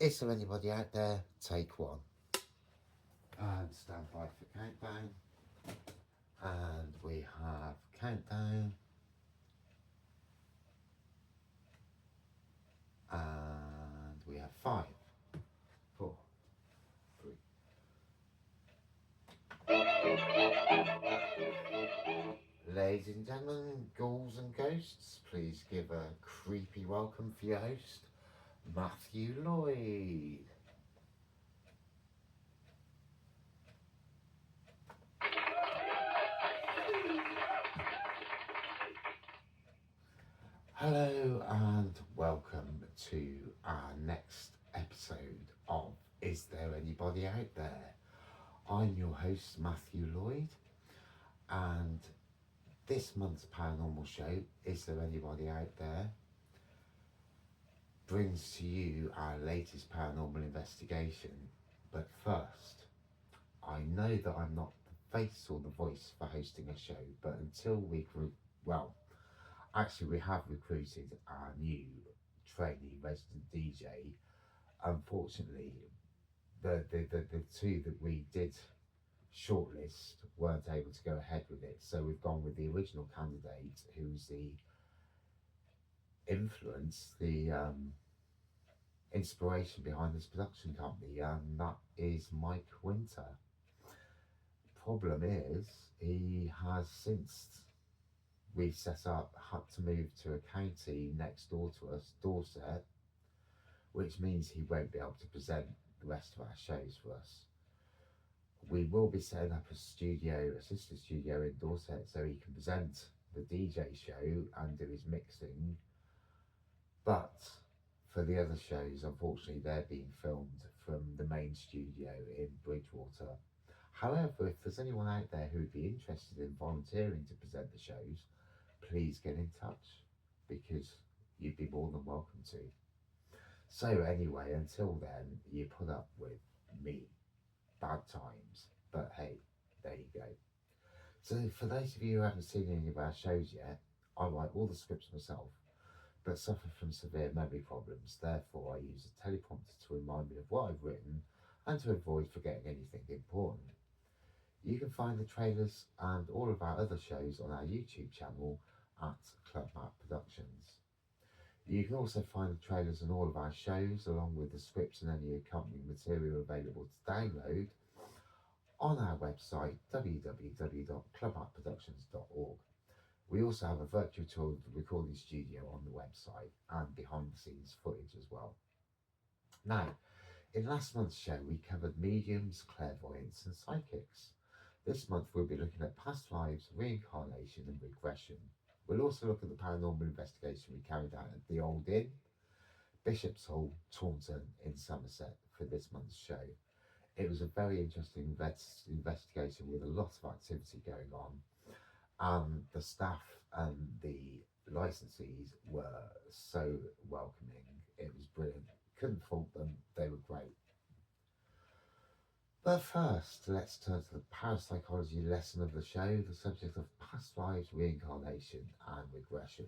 Is there anybody out there? Take one. And stand by for countdown. And we have countdown. And we have 5, 4, 3. Ladies and gentlemen, ghouls and ghosts, please give a creepy welcome for your host, Matthew Lloyd. Hello and welcome to our next episode of Is There Anybody Out There? I'm your host, Matthew Lloyd, and this month's paranormal show, Is There Anybody Out There?, brings to you our latest paranormal investigation. But first, I know that I'm not the face or the voice for hosting a show, but until we have recruited our new trainee resident DJ. Unfortunately, the two that we did shortlist weren't able to go ahead with it, so we've gone with the original candidate, who's the influence, the inspiration behind this production company, and that is Mike Winter. Problem is, he has since we set up had to move to a county next door to us, Dorset, which means he won't be able to present the rest of our shows for us. We will be setting up a sister studio in Dorset, so he can present the DJ show and do his mixing. But for the other shows, unfortunately, they're being filmed from the main studio in Bridgewater. However, if there's anyone out there who would be interested in volunteering to present the shows, please get in touch, because you'd be more than welcome to. So anyway, until then, you put up with me. Bad times. But hey, there you go. So for those of you who haven't seen any of our shows yet, I write all the scripts myself, but suffer from severe memory problems. Therefore, I use a teleprompter to remind me of what I've written and to avoid forgetting anything important. You can find the trailers and all of our other shows on our YouTube channel at Club Map Productions. You can also find the trailers on all of our shows, along with the scripts and any accompanying material available to download on our website, www.clubmapproductions.org. We also have a virtual tour of the recording studio on the website and behind the scenes footage as well. Now, in last month's show, we covered mediums, clairvoyance, and psychics. This month, we'll be looking at past lives, reincarnation, and regression. We'll also look at the paranormal investigation we carried out at the Old Inn, Bishop's Hall, Taunton in Somerset for this month's show. It was a very interesting investigation with a lot of activity going on, and the staff and the licensees were so welcoming. It was brilliant. Couldn't fault them. They were great. But first, let's turn to the parapsychology lesson of the show, the subject of past lives, reincarnation, and regression.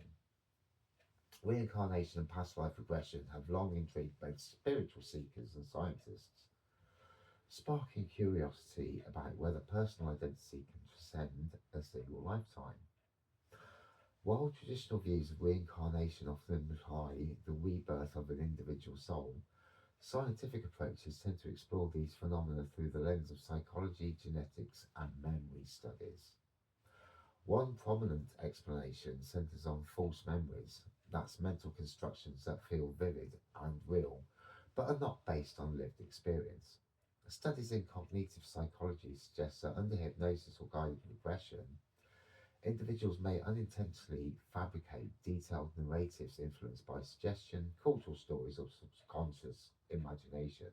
Reincarnation and past life regression have long intrigued both spiritual seekers and scientists, sparking curiosity about whether personal identity can transcend a single lifetime. While traditional views of reincarnation often imply the rebirth of an individual soul, scientific approaches tend to explore these phenomena through the lens of psychology, genetics, and memory studies. One prominent explanation centers on false memories. That's mental constructions that feel vivid and real, but are not based on lived experience. Studies in cognitive psychology suggest that under hypnosis or guided regression, individuals may unintentionally fabricate detailed narratives influenced by suggestion, cultural stories, or subconscious imagination.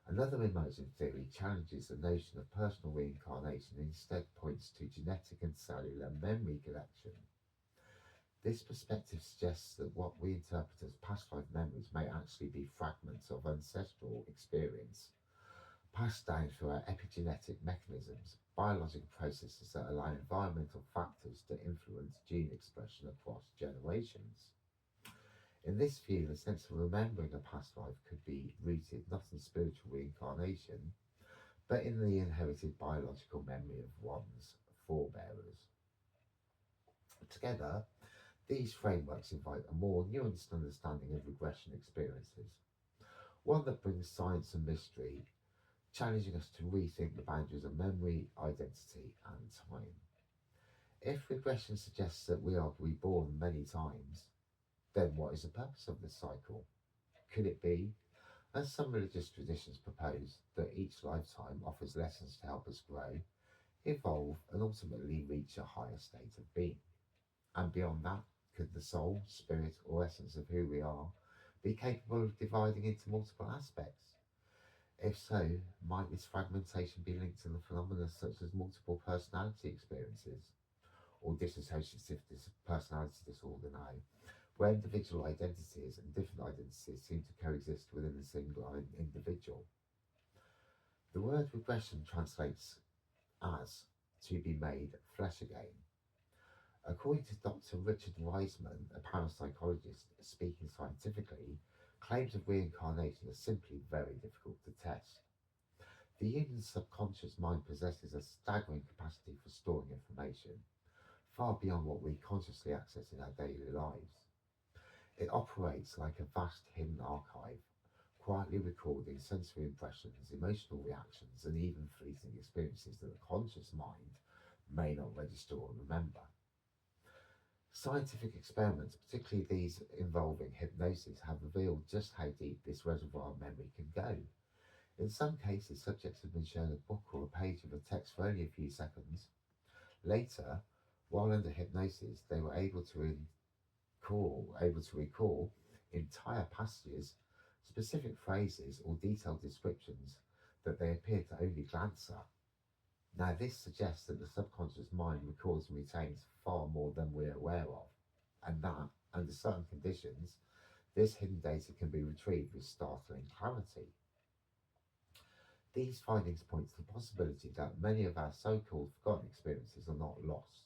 Another emerging theory challenges the notion of personal reincarnation and instead points to genetic and cellular memory collection. This perspective suggests that what we interpret as past life memories may actually be fragments of ancestral experience, passed down through our epigenetic mechanisms, biological processes that allow environmental factors to influence gene expression across generations. In this view, the sense of remembering a past life could be rooted not in spiritual reincarnation, but in the inherited biological memory of one's forebearers. Together, these frameworks invite a more nuanced understanding of regression experiences, one that brings science and mystery, challenging us to rethink the boundaries of memory, identity, and time. If regression suggests that we are reborn many times, then what is the purpose of this cycle? Could it be, as some religious traditions propose, that each lifetime offers lessons to help us grow, evolve, and ultimately reach a higher state of being? And beyond that, could the soul, spirit, or essence of who we are be capable of dividing into multiple aspects? If so, might this fragmentation be linked to the phenomena such as multiple personality experiences or dissociative personality disorder now, where individual identities and different identities seem to coexist within a single individual? The word regression translates as to be made flesh again. According to Dr. Richard Wiseman, a parapsychologist speaking scientifically, claims of reincarnation are simply very difficult to test. The human subconscious mind possesses a staggering capacity for storing information, far beyond what we consciously access in our daily lives. It operates like a vast hidden archive, quietly recording sensory impressions, emotional reactions, and even fleeting experiences that the conscious mind may not register or remember. Scientific experiments, particularly these involving hypnosis, have revealed just how deep this reservoir of memory can go. In some cases, subjects have been shown a book or a page of a text for only a few seconds. Later, while under hypnosis, they were able to recall entire passages, specific phrases, or detailed descriptions that they appeared to only glance at. Now, this suggests that the subconscious mind records and retains far more than we're aware of, and that, under certain conditions, this hidden data can be retrieved with startling clarity. These findings point to the possibility that many of our so called forgotten experiences are not lost,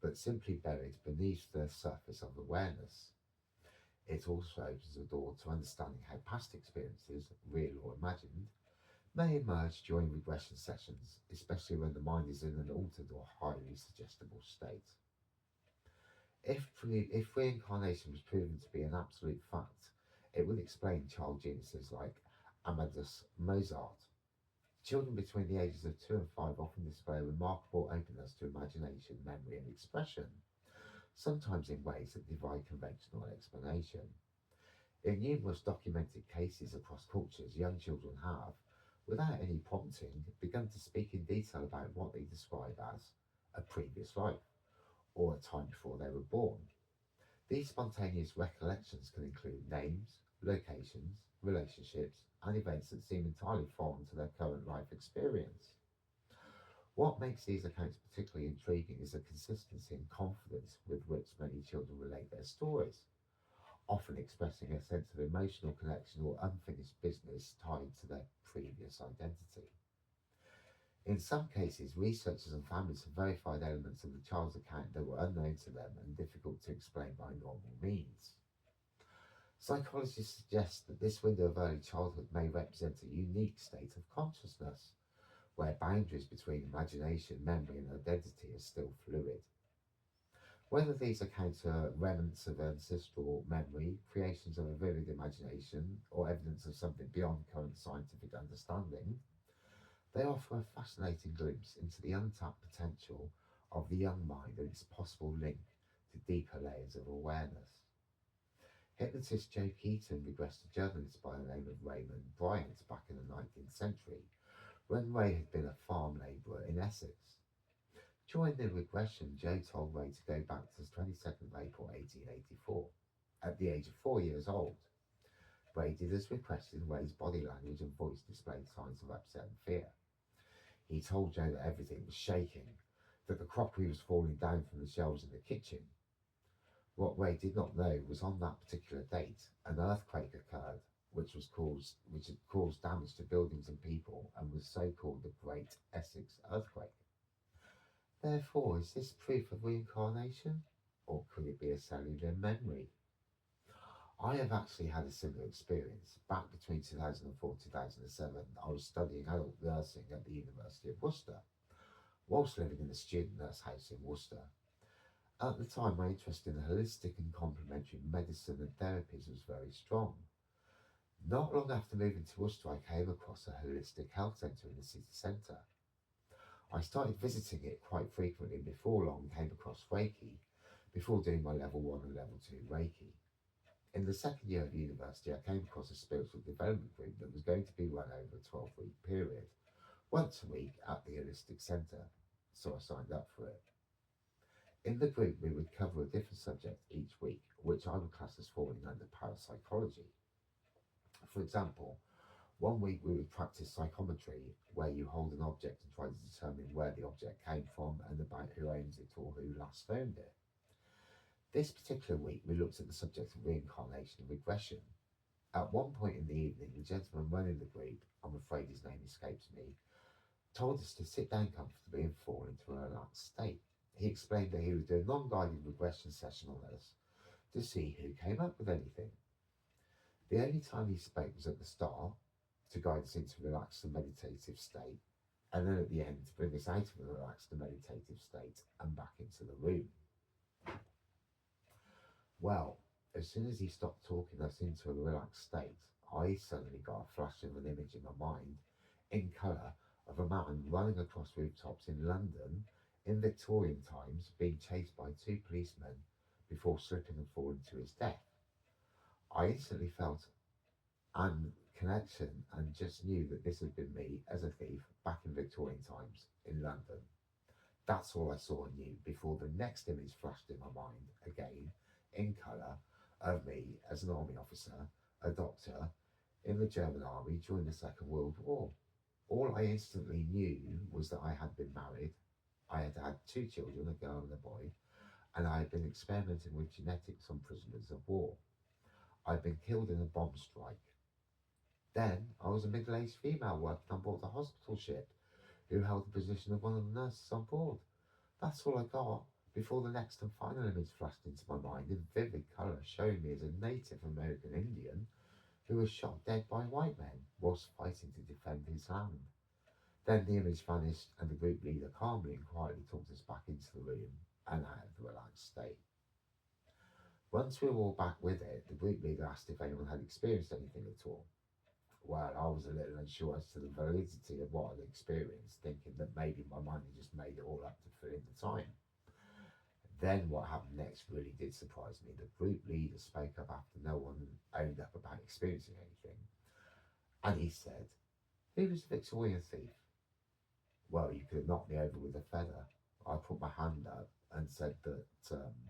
but simply buried beneath the surface of awareness. It also opens the door to understanding how past experiences, real or imagined, may emerge during regression sessions, especially when the mind is in an altered or highly suggestible state. If reincarnation was proven to be an absolute fact, it would explain child geniuses like Amadeus Mozart. Children between the ages of 2 and 5 often display a remarkable openness to imagination, memory, and expression, sometimes in ways that defy conventional explanation. In numerous documented cases across cultures, young children have, without any prompting, begun to speak in detail about what they describe as a previous life or a time before they were born. These spontaneous recollections can include names, locations, relationships, and events that seem entirely foreign to their current life experience. What makes these accounts particularly intriguing is the consistency and confidence with which many children relate their stories, often expressing a sense of emotional connection or unfinished business tied to their previous identity. In some cases, researchers and families have verified elements of the child's account that were unknown to them and difficult to explain by normal means. Psychologists suggest that this window of early childhood may represent a unique state of consciousness, where boundaries between imagination, memory, and identity are still fluid. Whether these accounts are remnants of ancestral memory, creations of a vivid imagination, or evidence of something beyond current scientific understanding, they offer a fascinating glimpse into the untapped potential of the young mind and its possible link to deeper layers of awareness. Hypnotist Joe Keaton regressed a journalist by the name of Raymond Bryant back in the 19th century, when Ray had been a farm labourer in Essex. During the regression, Joe told Ray to go back to the 22nd of April 1884, at the age of 4 years old. Ray did as requested, and Ray's body language and voice displayed signs of upset and fear. He told Joe that everything was shaking, that the crockery was falling down from the shelves in the kitchen. What Ray did not know was on that particular date, an earthquake occurred, which had caused damage to buildings and people, and was so called the Great Essex Earthquake. Therefore, is this proof of reincarnation? Or could it be a cellular memory? I have actually had a similar experience. Back between 2004 and 2007, I was studying adult nursing at the University of Worcester, whilst living in a student nurse house in Worcester. At the time, my interest in holistic and complementary medicine and therapies was very strong. Not long after moving to Worcester, I came across a holistic health centre in the city centre. I started visiting it quite frequently and before long came across Reiki, before doing my level 1 and level 2 Reiki. In the second year of university, I came across a spiritual development group that was going to be run over a 12-week period, once a week at the Holistic Centre, so I signed up for it. In the group, we would cover a different subject each week, which I would class as falling under parapsychology. For example, one week we would practice psychometry, where you hold an object and try to determine where the object came from and about who owns it or who last owned it. This particular week, we looked at the subject of reincarnation and regression. At one point in the evening, the gentleman running the group, I'm afraid his name escapes me, told us to sit down comfortably and fall into a relaxed state. He explained that he would do a non-guided regression session on us to see who came up with anything. The only time he spoke was at the start, to guide us into a relaxed and meditative state, and then at the end to bring us out of a relaxed and meditative state and back into the room. Well, as soon as he stopped talking us into a relaxed state, I suddenly got a flash of an image in my mind, in colour, of a man running across rooftops in London in Victorian times, being chased by two policemen before slipping and falling to his death. I instantly felt an connection and just knew that this had been me as a thief back in Victorian times in London. That's all I saw and knew before the next image flashed in my mind again, in colour, of me as an army officer, a doctor, in the German army during the Second World War. All I instantly knew was that I had been married, I had had two children, a girl and a boy, and I had been experimenting with genetics on prisoners of war. I'd been killed in a bomb strike. Then I was a middle-aged female working on board the hospital ship who held the position of one of the nurses on board. That's all I got before the next and final image flashed into my mind in vivid colour, showing me as a Native American Indian who was shot dead by white men whilst fighting to defend his land. Then the image vanished and the group leader calmly and quietly talked us back into the room and out of the relaxed state. Once we were all back with it, the group leader asked if anyone had experienced anything at all. Well, I was a little unsure as to the validity of what I'd experienced, thinking that maybe my mind had just made it all up to fill in the time. Then what happened next really did surprise me. The group leader spoke up after no one owned up about experiencing anything. And he said, "Who was the Victorian thief?" Well, you could have knocked me over with a feather. I put my hand up and said that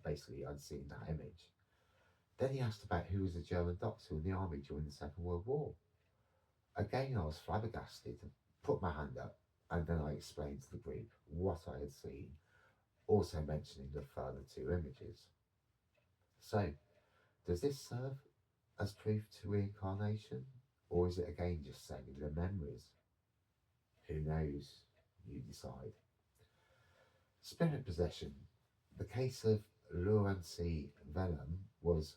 basically I'd seen that image. Then he asked about who was a German doctor in the army during the Second World War. Again, I was flabbergasted, put my hand up, and then I explained to the group what I had seen, also mentioning the further two images. So, does this serve as proof to reincarnation, or is it again just cellular memories? Who knows? You decide. Spirit possession. The case of Lurancy Venom was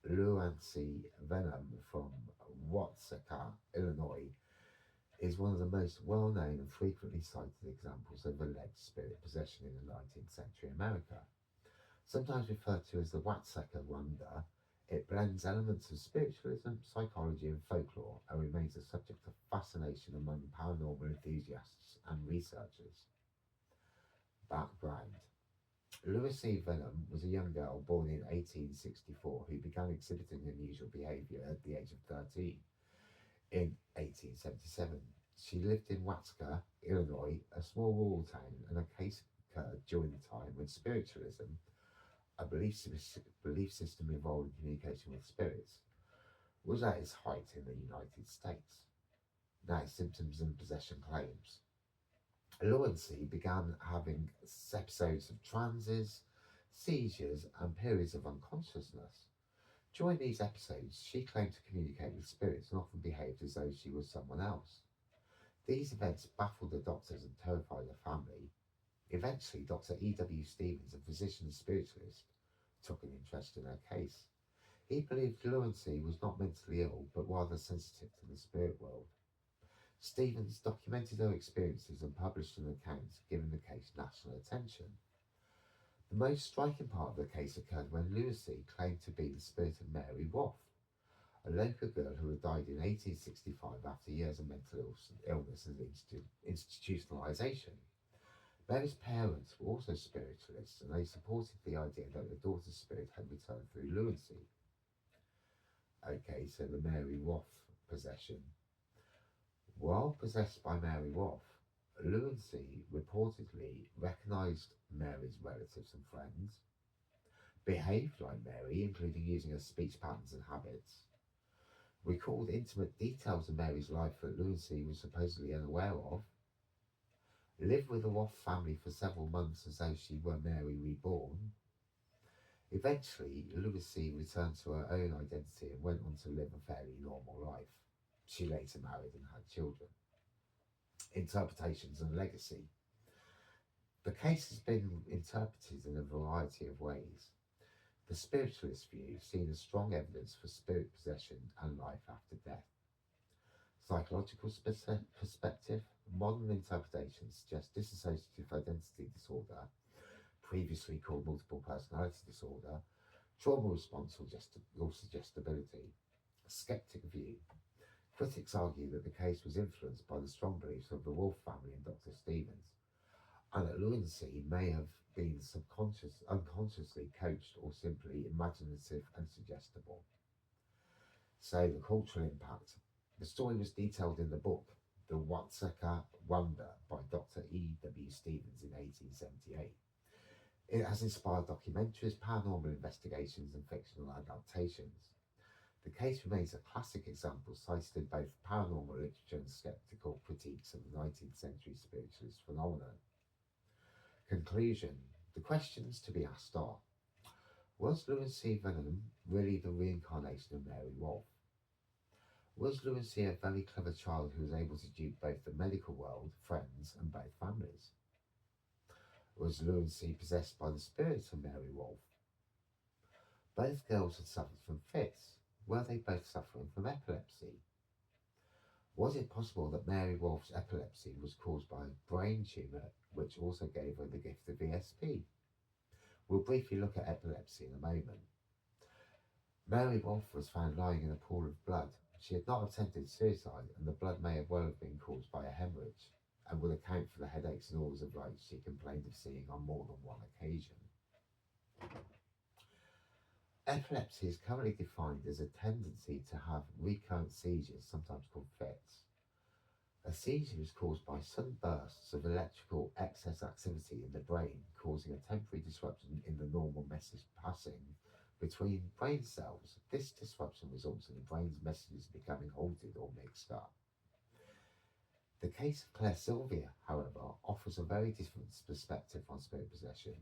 Lurancy Venom from Watseka, Illinois, is one of the most well-known and frequently cited examples of alleged spirit possession in the 19th century America. Sometimes referred to as the Watseka wonder, it blends elements of spiritualism, psychology, and folklore and remains a subject of fascination among paranormal enthusiasts and researchers. Background. Lucy Venom was a young girl born in 1864 who began exhibiting unusual behaviour at the age of 13. In 1877, she lived in Watseka, Illinois, a small rural town, and a case occurred during the time when spiritualism, a belief system involved in communication with spirits, was at its height in the United States. Now, symptoms and possession claims. Luancy began having episodes of trances, seizures, and periods of unconsciousness. During these episodes, she claimed to communicate with spirits and often behaved as though she was someone else. These events baffled the doctors and terrified the family. Eventually, Dr. E.W. Stevens, a physician and spiritualist, took an interest in her case. He believed Lunacy was not mentally ill, but rather sensitive to the spirit world. Stevens documented her experiences and published an account, giving the case national attention. The most striking part of the case occurred when Lunacy claimed to be the spirit of Mary Woff, a local girl who had died in 1865 after years of mental illness and institutionalization. Mary's parents were also spiritualists, and they supported the idea that their daughter's spirit had returned through Lunacy. Okay, so the Mary Woff possession. While possessed by Mary Woff, Lunacy reportedly recognised Mary's relatives and friends, behaved like Mary, including using her speech patterns and habits, recalled intimate details of Mary's life that Lunacy was supposedly unaware of, lived with the Woff family for several months as though she were Mary reborn. Eventually, Lunacy returned to her own identity and went on to live a fairly normal life. She later married and had children. Interpretations and legacy. The case has been interpreted in a variety of ways. The spiritualist view seen as strong evidence for spirit possession and life after death. Psychological perspective, modern interpretations suggest dissociative identity disorder, previously called multiple personality disorder, trauma response or suggestibility. Skeptic view. Critics argue that the case was influenced by the strong beliefs of the Wolf family and Dr. Stevens, and that Lunacy may have been unconsciously coached or simply imaginative and suggestible. So the cultural impact. The story was detailed in the book The Watseka Wonder by Dr. E.W. Stevens in 1878. It has inspired documentaries, paranormal investigations, and fictional adaptations. The case remains a classic example cited in both paranormal literature and skeptical critiques of the 19th century spiritualist phenomenon. Conclusion. The questions to be asked are: was Lunacy Venom really the reincarnation of Mary Wolfe? Was Lunacy a very clever child who was able to dupe both the medical world, friends, and both families? Was Lunacy possessed by the spirits of Mary Wolfe? Both girls had suffered from fits. Were they both suffering from epilepsy? Was it possible that Mary Wolfe's epilepsy was caused by a brain tumour which also gave her the gift of ESP? We'll briefly look at epilepsy in a moment. Mary Wolfe was found lying in a pool of blood. She had not attempted suicide, and the blood may well have been caused by a hemorrhage, and would account for the headaches and orbs of light she complained of seeing on more than one occasion. Epilepsy is currently defined as a tendency to have recurrent seizures, sometimes called fits. A seizure is caused by sudden bursts of electrical excess activity in the brain, causing a temporary disruption in the normal message passing between brain cells. This disruption results in the brain's messages becoming halted or mixed up. The case of Claire Sylvia, however, offers a very different perspective on spirit possession,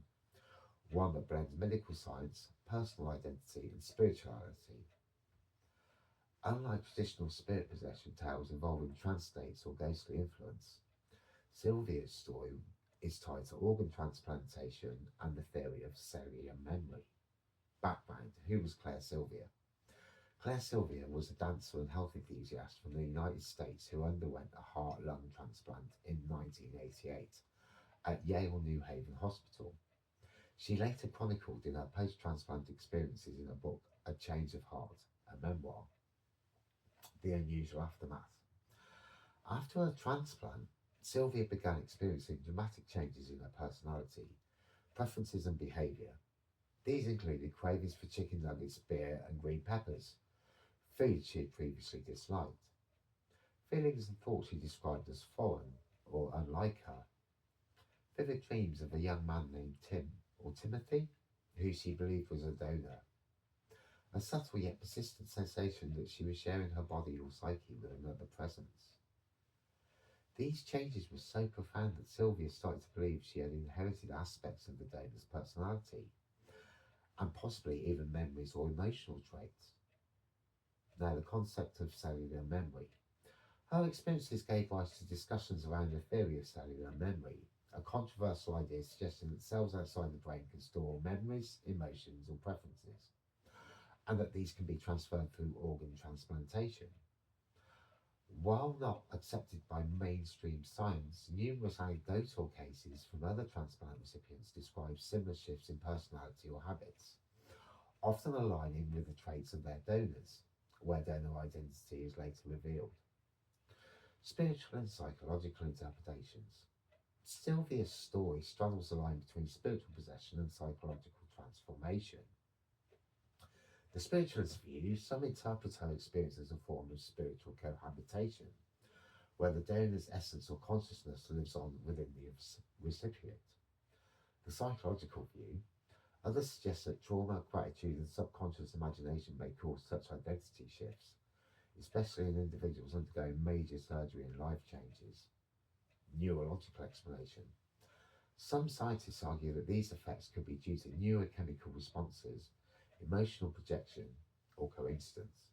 one that blends medical science, personal identity, and spirituality. Unlike traditional spirit possession tales involving trance states or ghostly influence, Sylvia's story is tied to organ transplantation and the theory of cellular memory. Background: who was Claire Sylvia? Claire Sylvia was a dancer and health enthusiast from the United States who underwent a heart-lung transplant in 1988 at Yale New Haven Hospital. She later chronicled in her post-transplant experiences in a book, A Change of Heart, a memoir. The unusual aftermath. After her transplant, Sylvia began experiencing dramatic changes in her personality, preferences and behaviour. These included cravings for chicken nuggets, beer and green peppers, food she had previously disliked. Feelings and thoughts she described as foreign or unlike her. Vivid dreams of a young man named Tim, or Timothy, who she believed was a donor. A subtle yet persistent sensation that she was sharing her body or psyche with another presence. These changes were so profound that Sylvia started to believe she had inherited aspects of the donor's personality, and possibly even memories or emotional traits. Now, the concept of cellular memory. Her experiences gave rise to discussions around the theory of cellular memory, a controversial idea suggesting that cells outside the brain can store memories, emotions, or preferences, and that these can be transferred through organ transplantation. While not accepted by mainstream science, numerous anecdotal cases from other transplant recipients describe similar shifts in personality or habits, often aligning with the traits of their donors, where donor identity is later revealed. Spiritual and psychological interpretations. Sylvia's story straddles the line between spiritual possession and psychological transformation. The spiritualist view, some interpret her experience as a form of spiritual cohabitation, where the donor's essence or consciousness lives on within the recipient. The psychological view, others suggest that trauma, gratitude, and subconscious imagination may cause such identity shifts, especially in individuals undergoing major surgery and life changes. Neurological explanation. Some scientists argue that these effects could be due to neurochemical responses, emotional projection, or coincidence.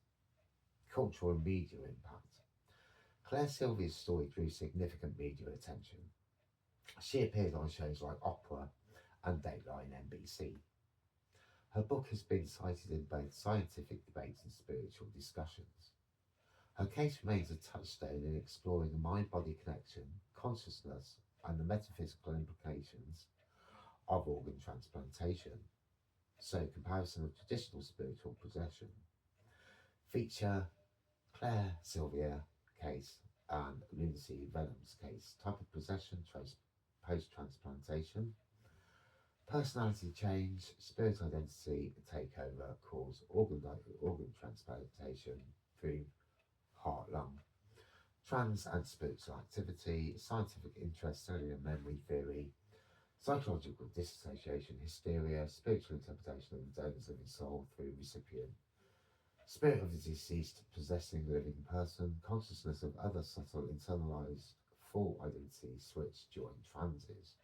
Cultural and media impact. Claire Sylvia's story drew significant media attention. She appeared on shows like Opera and Dateline NBC. Her book has been cited in both scientific debates and spiritual discussions. Her case remains a touchstone in exploring the mind-body connection, consciousness, and the metaphysical implications of organ transplantation. So, comparison of traditional spiritual possession. Feature Claire Sylvia case and Lunacy Venom's case. Type of possession, post-transplantation. Personality change, spirit identity takeover, cause organ transplantation through heart, lung. Trans and spiritual activity, scientific interest, cellular memory theory, psychological dissociation, hysteria, spiritual interpretation of the donor's living soul through recipient, spirit of the deceased possessing the living person, consciousness of other subtle internalized full identity switch during transes.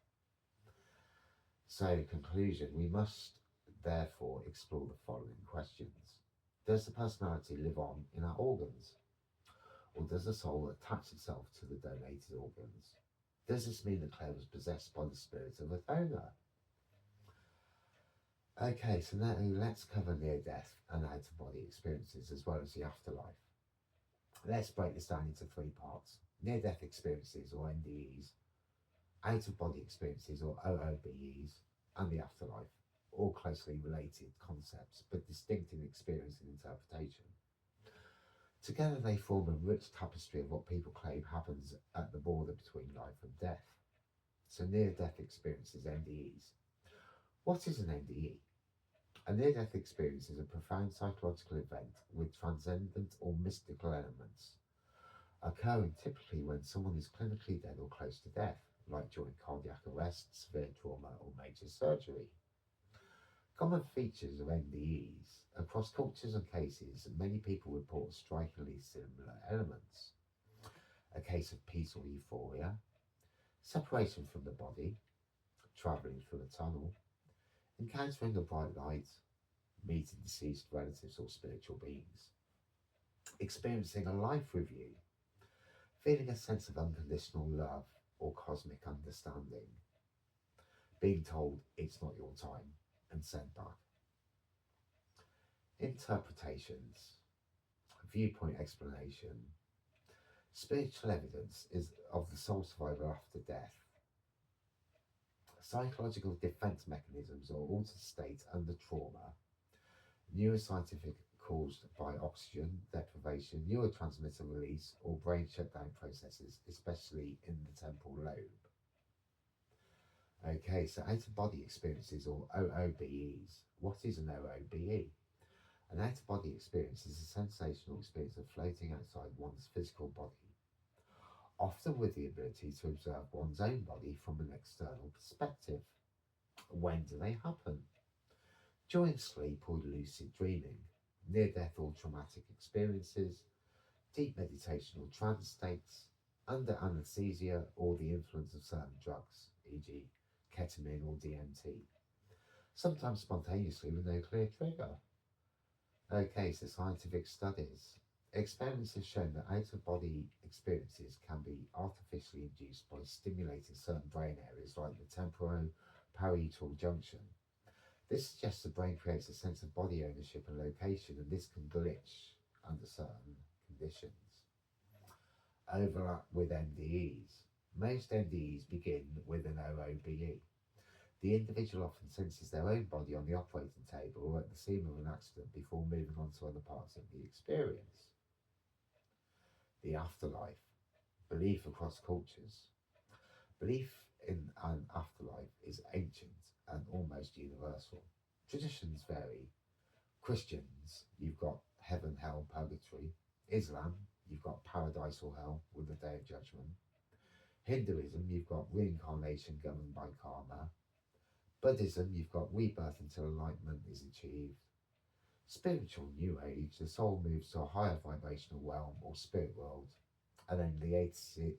So, conclusion, we must therefore explore the following questions. Does the personality live on in our organs? Or does the soul attach itself to the donated organs? Does this mean that Claire was possessed by the spirit of a donor? Okay, so now let's cover near-death and out-of-body experiences as well as the afterlife. Let's break this down into three parts. Near-death experiences, or NDEs, out-of-body experiences, or OOBEs, and the afterlife, all closely related concepts, but distinct in experience and interpretation. Together they form a rich tapestry of what people claim happens at the border between life and death. So near-death experiences, NDEs. What is an NDE? A near-death experience is a profound psychological event with transcendent or mystical elements, occurring typically when someone is clinically dead or close to death, like during cardiac arrest, severe trauma, or major surgery. Common features of NDEs. Across cultures and cases, many people report strikingly similar elements. A case of peace or euphoria, separation from the body, travelling through a tunnel, encountering a bright light, meeting deceased relatives or spiritual beings, experiencing a life review, feeling a sense of unconditional love or cosmic understanding, being told it's not your time and sent back. Interpretations, viewpoint explanation. Spiritual evidence is of the soul survival after death. Psychological defense mechanisms or altered state under trauma. Neuroscientific caused by oxygen deprivation, neurotransmitter release, or brain shutdown processes, especially in the temporal lobe. Okay, so out-of-body experiences or OOBEs. What is an OOBE? An out-of-body experience is a sensational experience of floating outside one's physical body, often with the ability to observe one's own body from an external perspective. When do they happen? During sleep or lucid dreaming, near-death or traumatic experiences, deep meditation or trance states, under anesthesia or the influence of certain drugs, e.g. ketamine or DMT, sometimes spontaneously with no clear trigger. Okay, so scientific studies. Experiments have shown that out-of-body experiences can be artificially induced by stimulating certain brain areas like the temporoparietal junction. This suggests the brain creates a sense of body ownership and location, and this can glitch under certain conditions. Overlap with NDEs. Most NDEs begin with an OOBE. The individual often senses their own body on the operating table or at the scene of an accident before moving on to other parts of the experience. The afterlife. Belief across cultures. Belief in an afterlife is ancient and almost universal. Traditions vary. Christians, you've got heaven, hell, purgatory. Islam, you've got paradise or hell with the day of judgment. Hinduism, you've got reincarnation governed by karma. Buddhism, you've got rebirth until enlightenment is achieved. Spiritual New Age, the soul moves to a higher vibrational realm or spirit world. And then the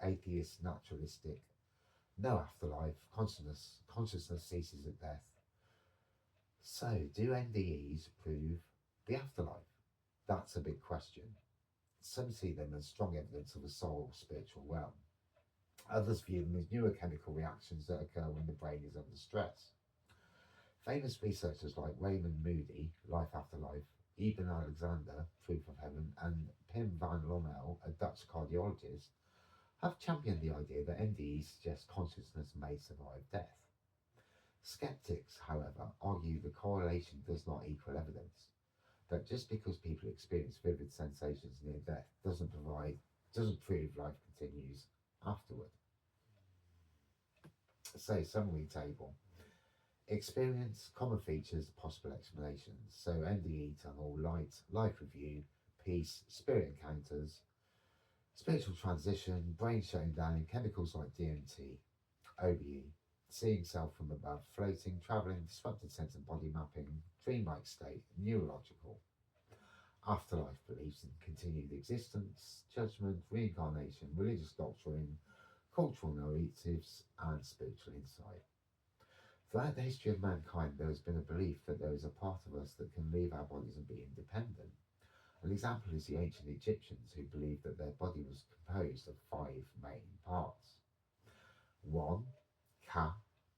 atheist naturalistic, no afterlife, consciousness ceases at death. So, do NDEs prove the afterlife? That's a big question. Some see them as strong evidence of a soul or spiritual realm. Others view them as neurochemical reactions that occur when the brain is under stress. Famous researchers like Raymond Moody, Life After Life, Eben Alexander, Proof of Heaven, and Pim van Lommel, a Dutch cardiologist, have championed the idea that NDEs suggest consciousness may survive death. Skeptics, however, argue the correlation does not equal evidence, that just because people experience vivid sensations near death doesn't prove life continues afterward. So, summary table. Experience, common features, possible explanations. So, NDE tunnel, light, life review, peace, spirit encounters, spiritual transition, brain shutting down, chemicals like DMT, OBE, seeing self from above, floating, travelling, disrupted sense and body mapping, dreamlike state, neurological. Afterlife beliefs in continued existence, judgment, reincarnation, religious doctrine, cultural narratives, and spiritual insight. Throughout the history of mankind, there has been a belief that there is a part of us that can leave our bodies and be independent. An example is the ancient Egyptians, who believed that their body was composed of 5 main parts. 1. Ka,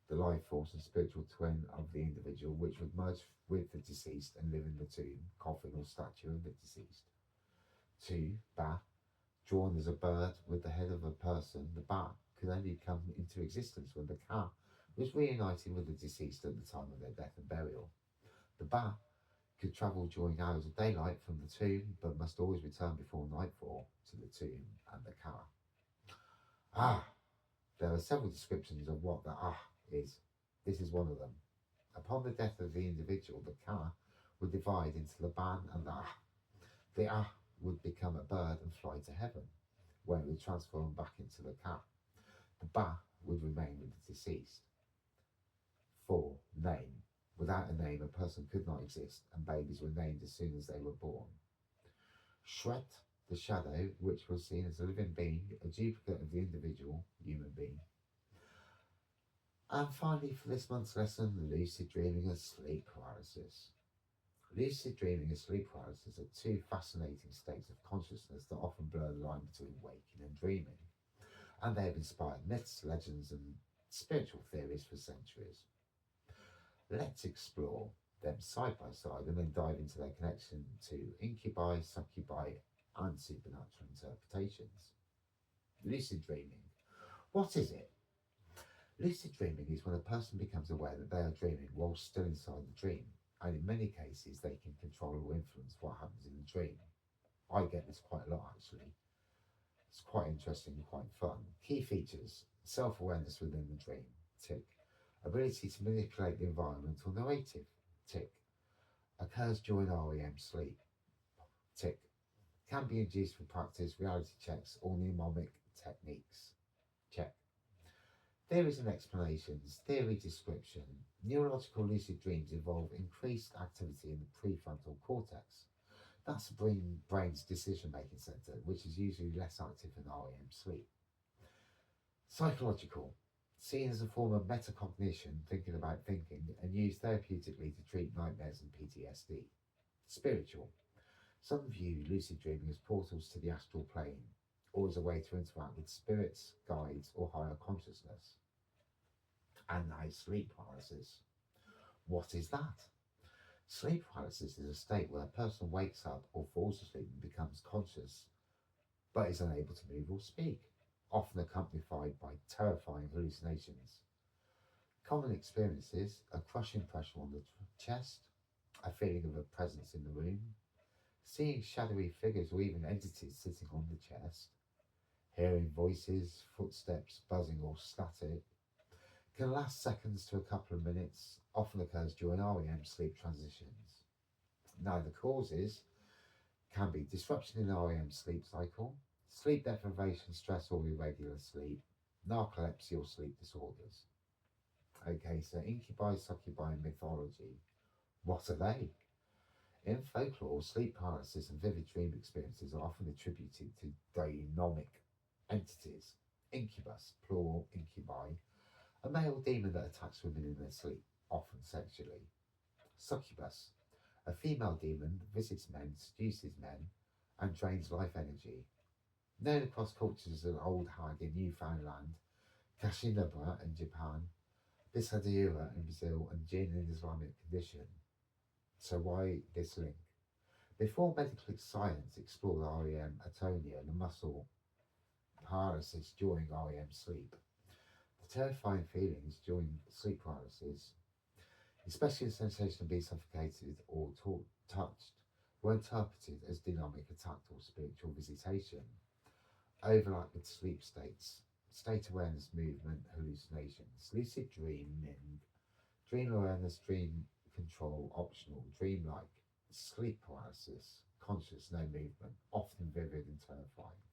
the life force and spiritual twin of the individual, which would merge with the deceased and live in the tomb, coffin or statue of the deceased. 2. Ba, drawn as a bird with the head of a person, the Ba could only come into existence when the Ka was reunited with the deceased at the time of their death and burial. The Ba could travel during hours of daylight from the tomb, but must always return before nightfall to the tomb and the Ka. There are several descriptions of what the is. This is one of them. Upon the death of the individual, the Ka would divide into the Ban and the Ah. The Ah would become a bird and fly to heaven, where it would transform back into the Ka. The Ba would remain with the deceased. 4. Name. Without a name, a person could not exist, and babies were named as soon as they were born. Shret, the shadow, which was seen as a living being, a duplicate of the individual, human being. And finally, for this month's lesson, lucid dreaming and sleep paralysis. Lucid dreaming and sleep paralysis are 2 fascinating states of consciousness that often blur the line between waking and dreaming, and they have inspired myths, legends, and spiritual theories for centuries. Let's explore them side by side and then dive into their connection to incubi, succubi, and supernatural interpretations. Lucid dreaming. What is it? Lucid dreaming is when a person becomes aware that they are dreaming while still inside the dream, and in many cases they can control or influence what happens in the dream. I get this quite a lot actually. It's quite interesting and quite fun. Key features: self-awareness within the dream, tick. Ability to manipulate the environment or narrative, tick. Occurs during REM sleep, tick. Can be induced for practice, reality checks, or mnemonic techniques, check. Theories and explanations. Theory description. Neurological lucid dreams involve increased activity in the prefrontal cortex. That's the brain's decision-making centre, which is usually less active in REM sleep. Psychological. Seen as a form of metacognition, thinking about thinking, and used therapeutically to treat nightmares and PTSD. Spiritual. Some view lucid dreaming as portals to the astral plane, or as a way to interact with spirits, guides, or higher consciousness. And now sleep paralysis. What is that? Sleep paralysis is a state where a person wakes up or falls asleep and becomes conscious, but is unable to move or speak, often accompanied by terrifying hallucinations. Common experiences: a crushing pressure on the chest, a feeling of a presence in the room, seeing shadowy figures or even entities sitting on the chest, hearing voices, footsteps, buzzing, or static. Can last seconds to a couple of minutes, often occurs during REM sleep transitions. Now, the causes can be disruption in REM sleep cycle, sleep deprivation, stress, or irregular sleep, narcolepsy, or sleep disorders. Okay, so incubi, succubi, and mythology. What are they? In folklore, sleep paralysis and vivid dream experiences are often attributed to demonic entities. Incubus, plural incubi, a male demon that attacks women in their sleep, often sexually. Succubus, a female demon that visits men, seduces men, and drains life energy. Known across cultures as an old hag in Newfoundland, Kashinaba in Japan, Bisadura in Brazil, and Jinn in Islamic condition. So why this link? Before medical science explored REM, atonia, and muscle paralysis during REM sleep, the terrifying feelings during sleep paralysis, especially the sensation of being suffocated or touched, were interpreted as demonic attack or spiritual visitation, overlap with sleep states, state awareness, movement, hallucinations, lucid dreaming, dream awareness, dream control, optional, dreamlike, sleep paralysis, conscious, no movement, often vivid and terrifying.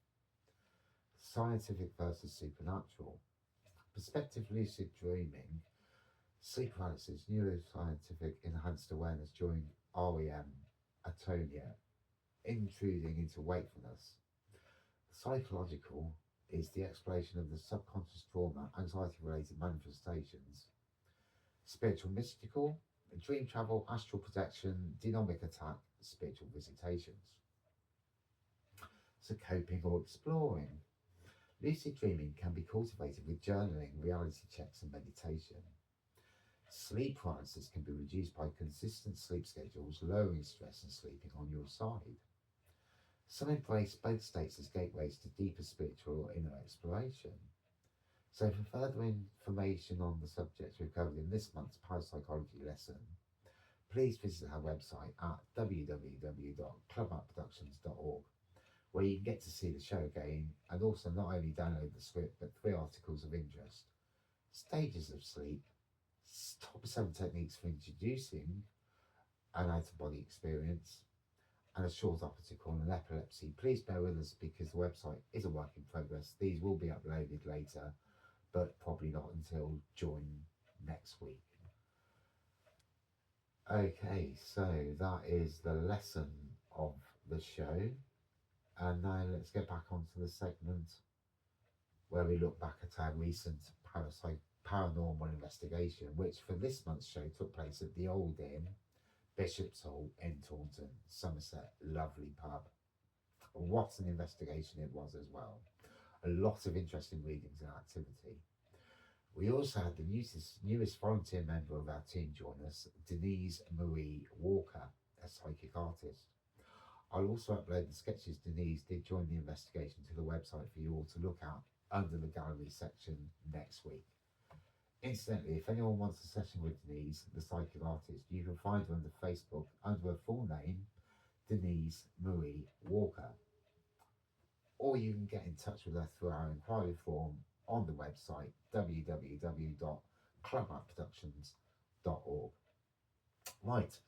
Scientific versus supernatural. Perspective lucid dreaming, sleep paralysis, neuroscientific enhanced awareness during REM, atonia, intruding into wakefulness. Psychological is the exploration of the subconscious trauma, anxiety related manifestations. Spiritual mystical, dream travel, astral projection, demonic attack, spiritual visitations. So, coping or exploring. Lucid dreaming can be cultivated with journaling, reality checks, and meditation. Sleep paralysis can be reduced by consistent sleep schedules, lowering stress, and sleeping on your side. Some embrace both states as gateways to deeper spiritual or inner exploration. So, for further information on the subjects we've covered in this month's parapsychology lesson, please visit our website at www.clubupproductions.org, where you can get to see the show again and also not only download the script but 3 articles of interest: stages of sleep, top 7 techniques for introducing an out of body experience, and a short article on epilepsy. Please bear with us because the website is a work in progress. These will be uploaded later, but probably not until during next week. Okay, so that is the lesson of the show. And now let's get back onto the segment where we look back at our recent paranormal investigation, which for this month's show took place at the Old Inn, Bishop's Hall in Taunton, Somerset. Lovely pub. What an investigation it was as well. A lot of interesting readings and activity. We also had the newest volunteer member of our team join us, Denise Marie Walker, a psychic artist. I'll also upload the sketches Denise did during the investigation to the website for you all to look at under the gallery section next week. Incidentally, if anyone wants a session with Denise, the psychic artist, you can find her under Facebook under her full name, Denise Marie Walker. Or you can get in touch with her through our inquiry form on the website www.clubupproductions.org. Right,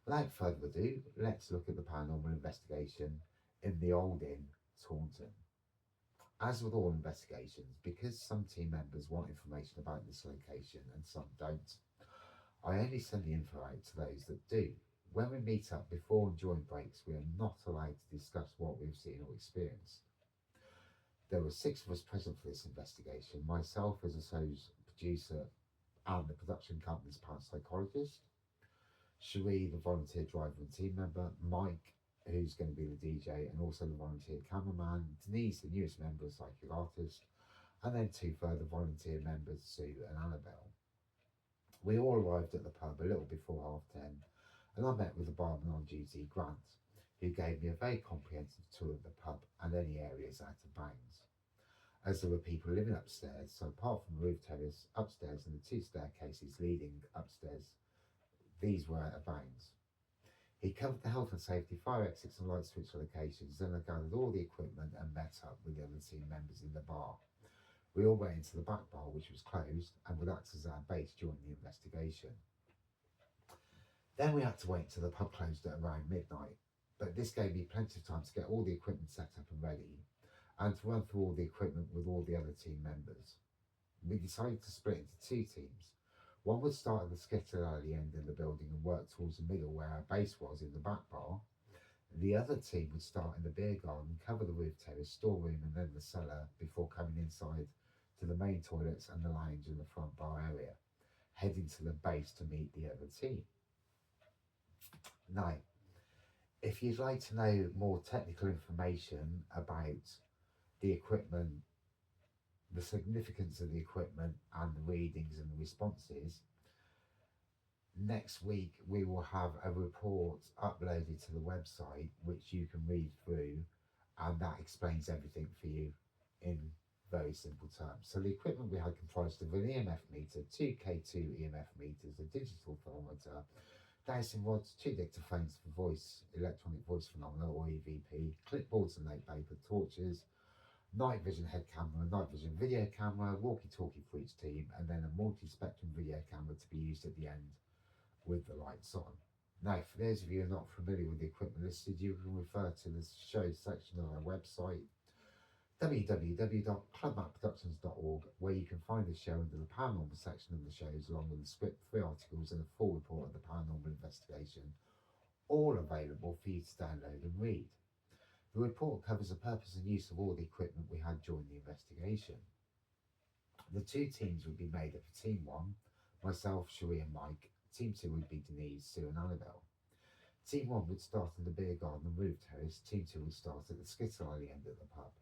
without further ado, let's look at the paranormal investigation in the Old Inn, Taunton. As with all investigations, because some team members want information about this location and some don't, I only send the info out to those that do. When we meet up before and during breaks, we are not allowed to discuss what we've seen or experienced. There were 6 of us present for this investigation: myself as associate producer and the production company's parapsychologist, Cherie, the volunteer driver and team member, Mike, who's going to be the DJ, and also the volunteer cameraman, Denise, the newest member of Psychic Artist, and then two further volunteer members, Sue and Annabelle. We all arrived at the pub a little before 10:30, and I met with the barman on duty, Grant, who gave me a very comprehensive tour of the pub and any areas out of bounds. As there were people living upstairs, so apart from the roof terrace upstairs and the two staircases leading upstairs, these were out of bounds. He covered the health and safety, fire exits and light switch locations, then I gathered all the equipment and met up with the other team members in the bar. We all went into the back bar, which was closed, and would act as our base during the investigation. Then we had to wait till the pub closed at around midnight, but this gave me plenty of time to get all the equipment set up and ready, and to run through all the equipment with all the other team members. We decided to split into two teams. One would start at the skittle alley end of the building and work towards the middle where our base was in the back bar. The other team would start in the beer garden, cover the roof terrace, storeroom and then the cellar before coming inside to the main toilets and the lounge in the front bar area, heading to the base to meet the other team. Now, if you'd like to know more technical information about the equipment, the significance of the equipment and the readings and the responses, next week we will have a report uploaded to the website which you can read through, and that explains everything for you in very simple terms. So the equipment we had comprised of an EMF meter, two K2 EMF meters, a digital thermometer, dowsing rods, two dictaphones for voice, electronic voice phenomena or EVP, clipboards and notepaper, torches, night vision head camera, night vision video camera, walkie-talkie for each team, and then a multi-spectrum video camera to be used at the end with the lights on. Now, for those of you who are not familiar with the equipment listed, you can refer to the show section of our website, www.clubmapproductions.org, where you can find the show under the paranormal section of the shows, along with the script, 3 articles, and a full report of the paranormal investigation, all available for you to download and read. The report covers the purpose and use of all the equipment we had during the investigation. The two teams would be made up of Team 1, myself, Cherie and Mike. Team 2 would be Denise, Sue and Annabelle. Team 1 would start in the beer garden and roof terrace. Team 2 would start at the skittle alley end of the pub.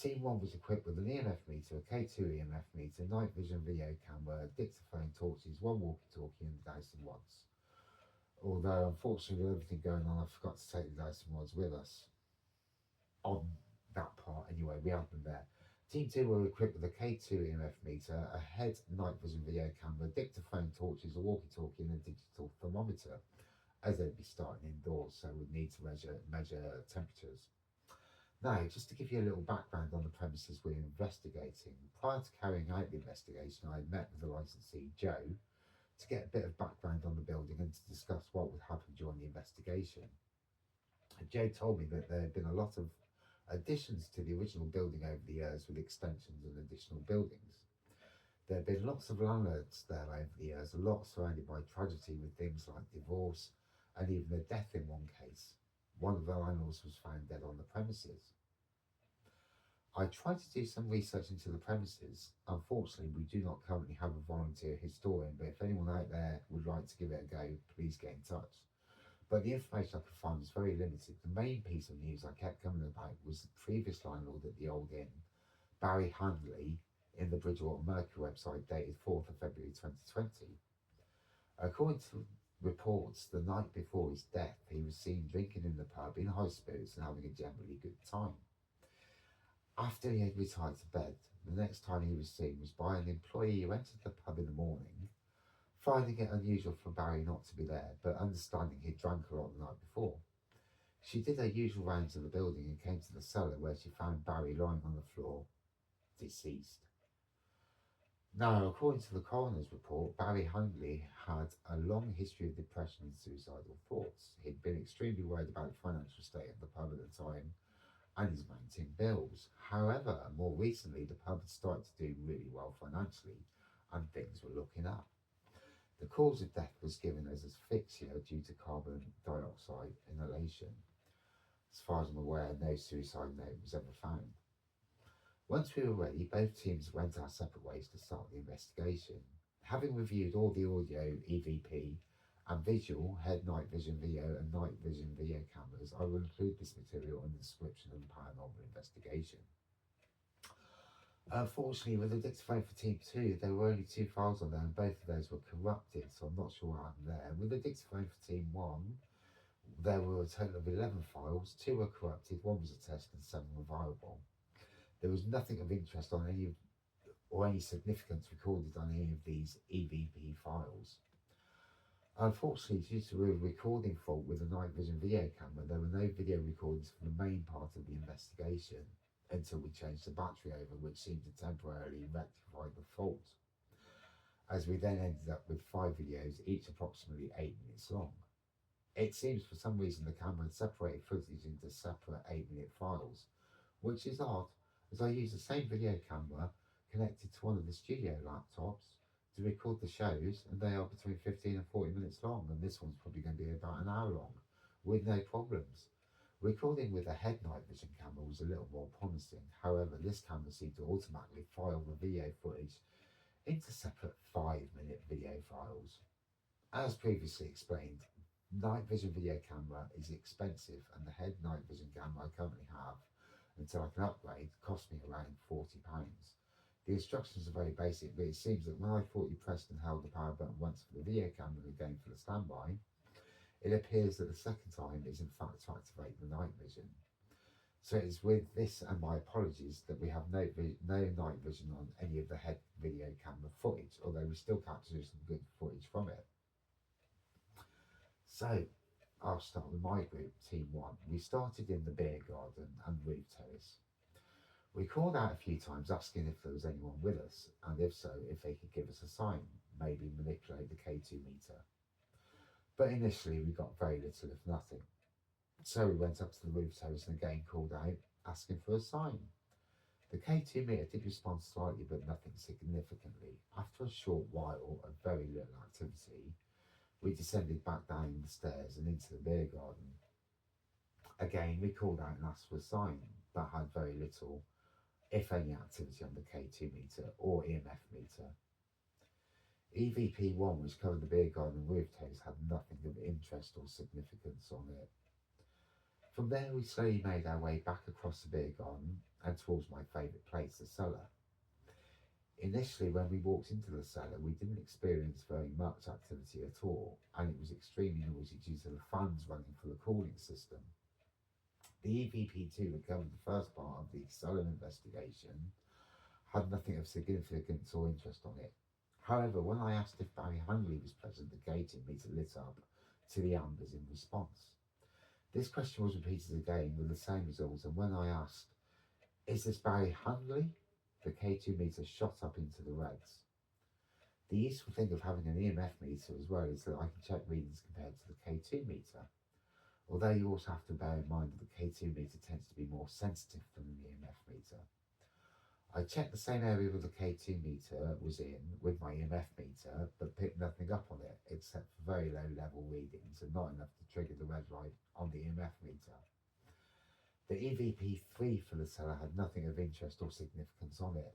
Team 1 was equipped with an EMF meter, a K2 EMF meter, night vision video camera, dictaphone, torches, one walkie-talkie and the dowsing rods. Although unfortunately with everything going on, I forgot to take the dowsing rods with us. On that part anyway, we had them there. Team 2 were equipped with a K2 EMF meter, a head night vision video camera, dictaphone, torches, a walkie-talkie and a digital thermometer, as they'd be starting indoors, so would need to measure temperatures. Now, just to give you a little background on the premises we're investigating, prior to carrying out the investigation, I met with the licensee, Joe, to get a bit of background on the building and to discuss what would happen during the investigation. And Joe told me that there had been a lot of additions to the original building over the years with extensions and additional buildings. There have been lots of landlords there over the years, a lot surrounded by tragedy with things like divorce and even a death in one case. One of the landlords was found dead on the premises. I tried to do some research into the premises. Unfortunately, we do not currently have a volunteer historian, but if anyone out there would like to give it a go, please get in touch. But the information I could find was very limited. The main piece of news I kept coming about was the previous landlord at the old inn, Barry Handley, in the Bridgewater Mercury website dated 4th of February 2020. According to reports, the night before his death, he was seen drinking in the pub in high spirits and having a generally good time. After he had retired to bed, the next time he was seen was by an employee who entered the pub in the morning, finding it unusual for Barry not to be there, but understanding he'd drank a lot the night before. She did her usual rounds of the building and came to the cellar where she found Barry lying on the floor, deceased. Now, according to the coroner's report, Barry Handley had a long history of depression and suicidal thoughts. He'd been extremely worried about the financial state of the pub at the time and his mounting bills. However, more recently, the pub had started to do really well financially and things were looking up. The cause of death was given as asphyxia due to carbon dioxide inhalation. As far as I'm aware, no suicide note was ever found. Once we were ready, both teams went our separate ways to start the investigation. Having reviewed all the audio, EVP, and visual, head, night vision video, and night vision video cameras. I will include this material in the description of the paranormal investigation. Unfortunately, with the dictaphone for Team 2, there were only 2 files on there, and both of those were corrupted, so I'm not sure what happened there. With the dictaphone for Team 1, there were a total of 11 files, 2 were corrupted, 1 was a test, and 7 were viable. There was nothing of interest on any or any significance recorded on any of these EVP files. Unfortunately, due to a recording fault with the night vision video camera, there were no video recordings for the main part of the investigation until we changed the battery over, which seemed to temporarily rectify the fault, as we then ended up with 5 videos, each approximately 8 minutes long. It seems for some reason the camera had separated footage into separate 8-minute files, which is odd, as I used the same video camera connected to one of the studio laptops to record the shows, and they are between 15 and 40 minutes long, and this one's probably going to be about an hour long, with no problems. Recording with a head night vision camera was a little more promising. However, this camera seemed to automatically file the video footage into separate 5-minute video files. As previously explained, night vision video camera is expensive, and the head night vision camera I currently have, until I can upgrade, cost me around £40. The instructions are very basic, but it seems that when I thought you pressed and held the power button once for the video camera and again for the standby, it appears that the second time is in fact to activate the night vision. So it is with this and my apologies that we have no night vision on any of the head video camera footage, although we still capture some good footage from it. So I'll start with my group, Team 1. We started in the beer garden and roof terrace. We called out a few times asking if there was anyone with us, and if so, if they could give us a sign, maybe manipulate the K2 meter. But initially we got very little, if nothing. So we went up to the roof terrace and again called out, asking for a sign. The K2 meter did respond slightly, but nothing significantly. After a short while of very little activity, we descended back down the stairs and into the beer garden. Again, we called out and asked for a sign, but had very little, if any, activity on the K2 meter or EMF meter. EVP1, which covered the beer garden and roof terrace, had nothing of interest or significance on it. From there, we slowly made our way back across the beer garden and towards my favourite place, the cellar. Initially, when we walked into the cellar, we didn't experience very much activity at all, and it was extremely noisy due to the fans running for the cooling system. The EVP2 that covered the first part of the cellar investigation had nothing of significance or interest on it. However, when I asked if Barry Hangley was present, the gating meter lit up to the ambers in response. This question was repeated again with the same results, and when I asked, "Is this Barry Hangley?" the K2 meter shot up into the reds. The useful thing of having an EMF meter as well is that I can check readings compared to the K2 meter, although you also have to bear in mind that the K2 meter tends to be more sensitive than the EMF meter. I checked the same area where the K2 meter was in with my EMF meter, but picked nothing up on it except for very low level readings and not enough to trigger the red light on the EMF meter. The EVP3 for the cellar had nothing of interest or significance on it.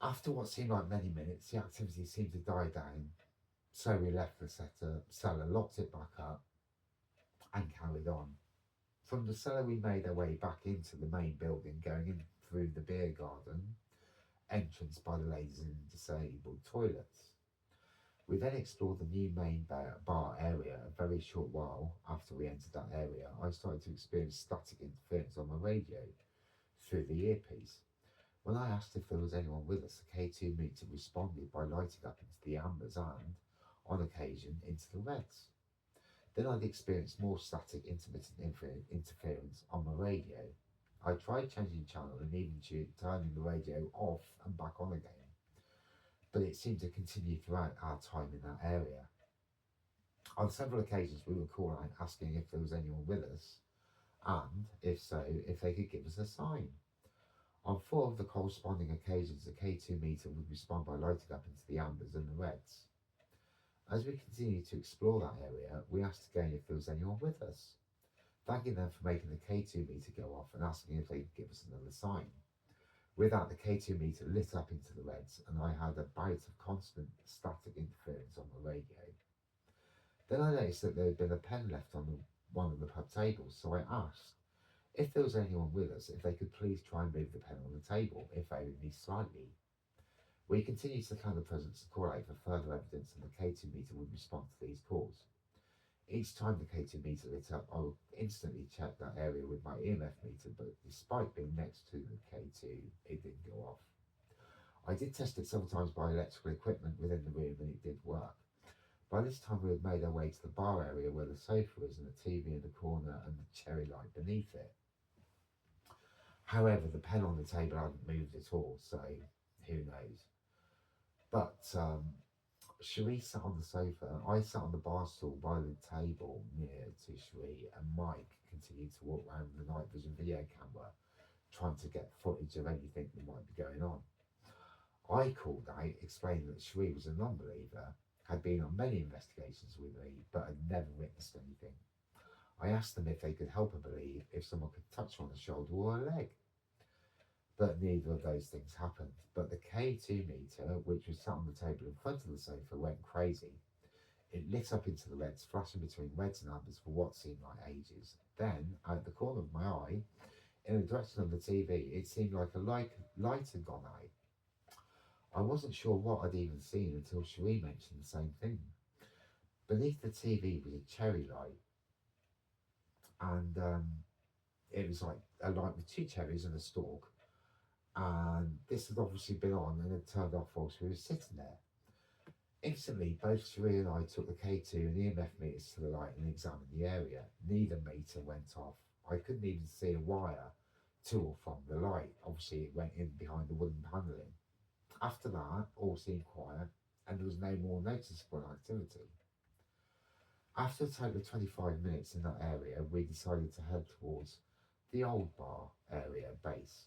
After what seemed like many minutes, the activity seemed to die down, so we left the cellar, locked it back up, and carried on. From the cellar we made our way back into the main building, going in through the beer garden entrance by the ladies and disabled toilets. We then explored the new main bar area. A very short while after we entered that area, I started to experience static interference on my radio through the earpiece. When I asked if there was anyone with us, the K2 meter responded by lighting up into the ambers and, on occasion, into the reds. Then I'd experienced more static intermittent interference on my radio. I tried changing channel and even turning the radio off and back on again, but it seemed to continue throughout our time in that area. On several occasions we were called out asking if there was anyone with us, and, if so, if they could give us a sign. On 4 of the corresponding occasions, the K2 meter would respond by lighting up into the ambers and the reds. As we continued to explore that area, we asked again if there was anyone with us, thanking them for making the K2 meter go off and asking if they could give us another sign. With that, the K2 meter lit up into the reds, and I had a bout of constant static interference on the radio. Then I noticed that there had been a pen left on one of the pub tables, so I asked if there was anyone with us if they could please try and move the pen on the table, if only slightly. We continued to scan the presence and call out for further evidence, and the K2 meter would respond to these calls. Each time the K2 meter lit up, I would instantly check that area with my EMF meter, but despite being next to the K2, it didn't go off. I did test it several times by electrical equipment within the room and it did work. By this time, we had made our way to the bar area where the sofa is and the TV in the corner and the cherry light beneath it. However, the pen on the table hadn't moved at all, so who knows. But Cherie sat on the sofa. I sat on the bar stool by the table near to Cherie, and Mike continued to walk around the night vision video camera, trying to get footage of anything that might be going on. I called out, explaining that Cherie was a non-believer, had been on many investigations with me, but had never witnessed anything. I asked them if they could help her believe if someone could touch her on the shoulder or a leg. But neither of those things happened. But the K2 meter, which was sat on the table in front of the sofa, went crazy. It lit up into the reds, flashing between reds and ambers for what seemed like ages. Then, out the corner of my eye, in the direction of the TV, it seemed like a light had gone out. I wasn't sure what I'd even seen until Cherie mentioned the same thing. Beneath the TV was a cherry light, and it was like a light with two cherries and a stalk. And this had obviously been on and had turned off whilst we were sitting there. Instantly, both Cherie and I took the K2 and EMF meters to the light and examined the area. Neither meter went off. I couldn't even see a wire to or from the light. Obviously, it went in behind the wooden panelling. After that, all seemed quiet and there was no more noticeable activity. After a total of 25 minutes in that area, we decided to head towards the old bar area base.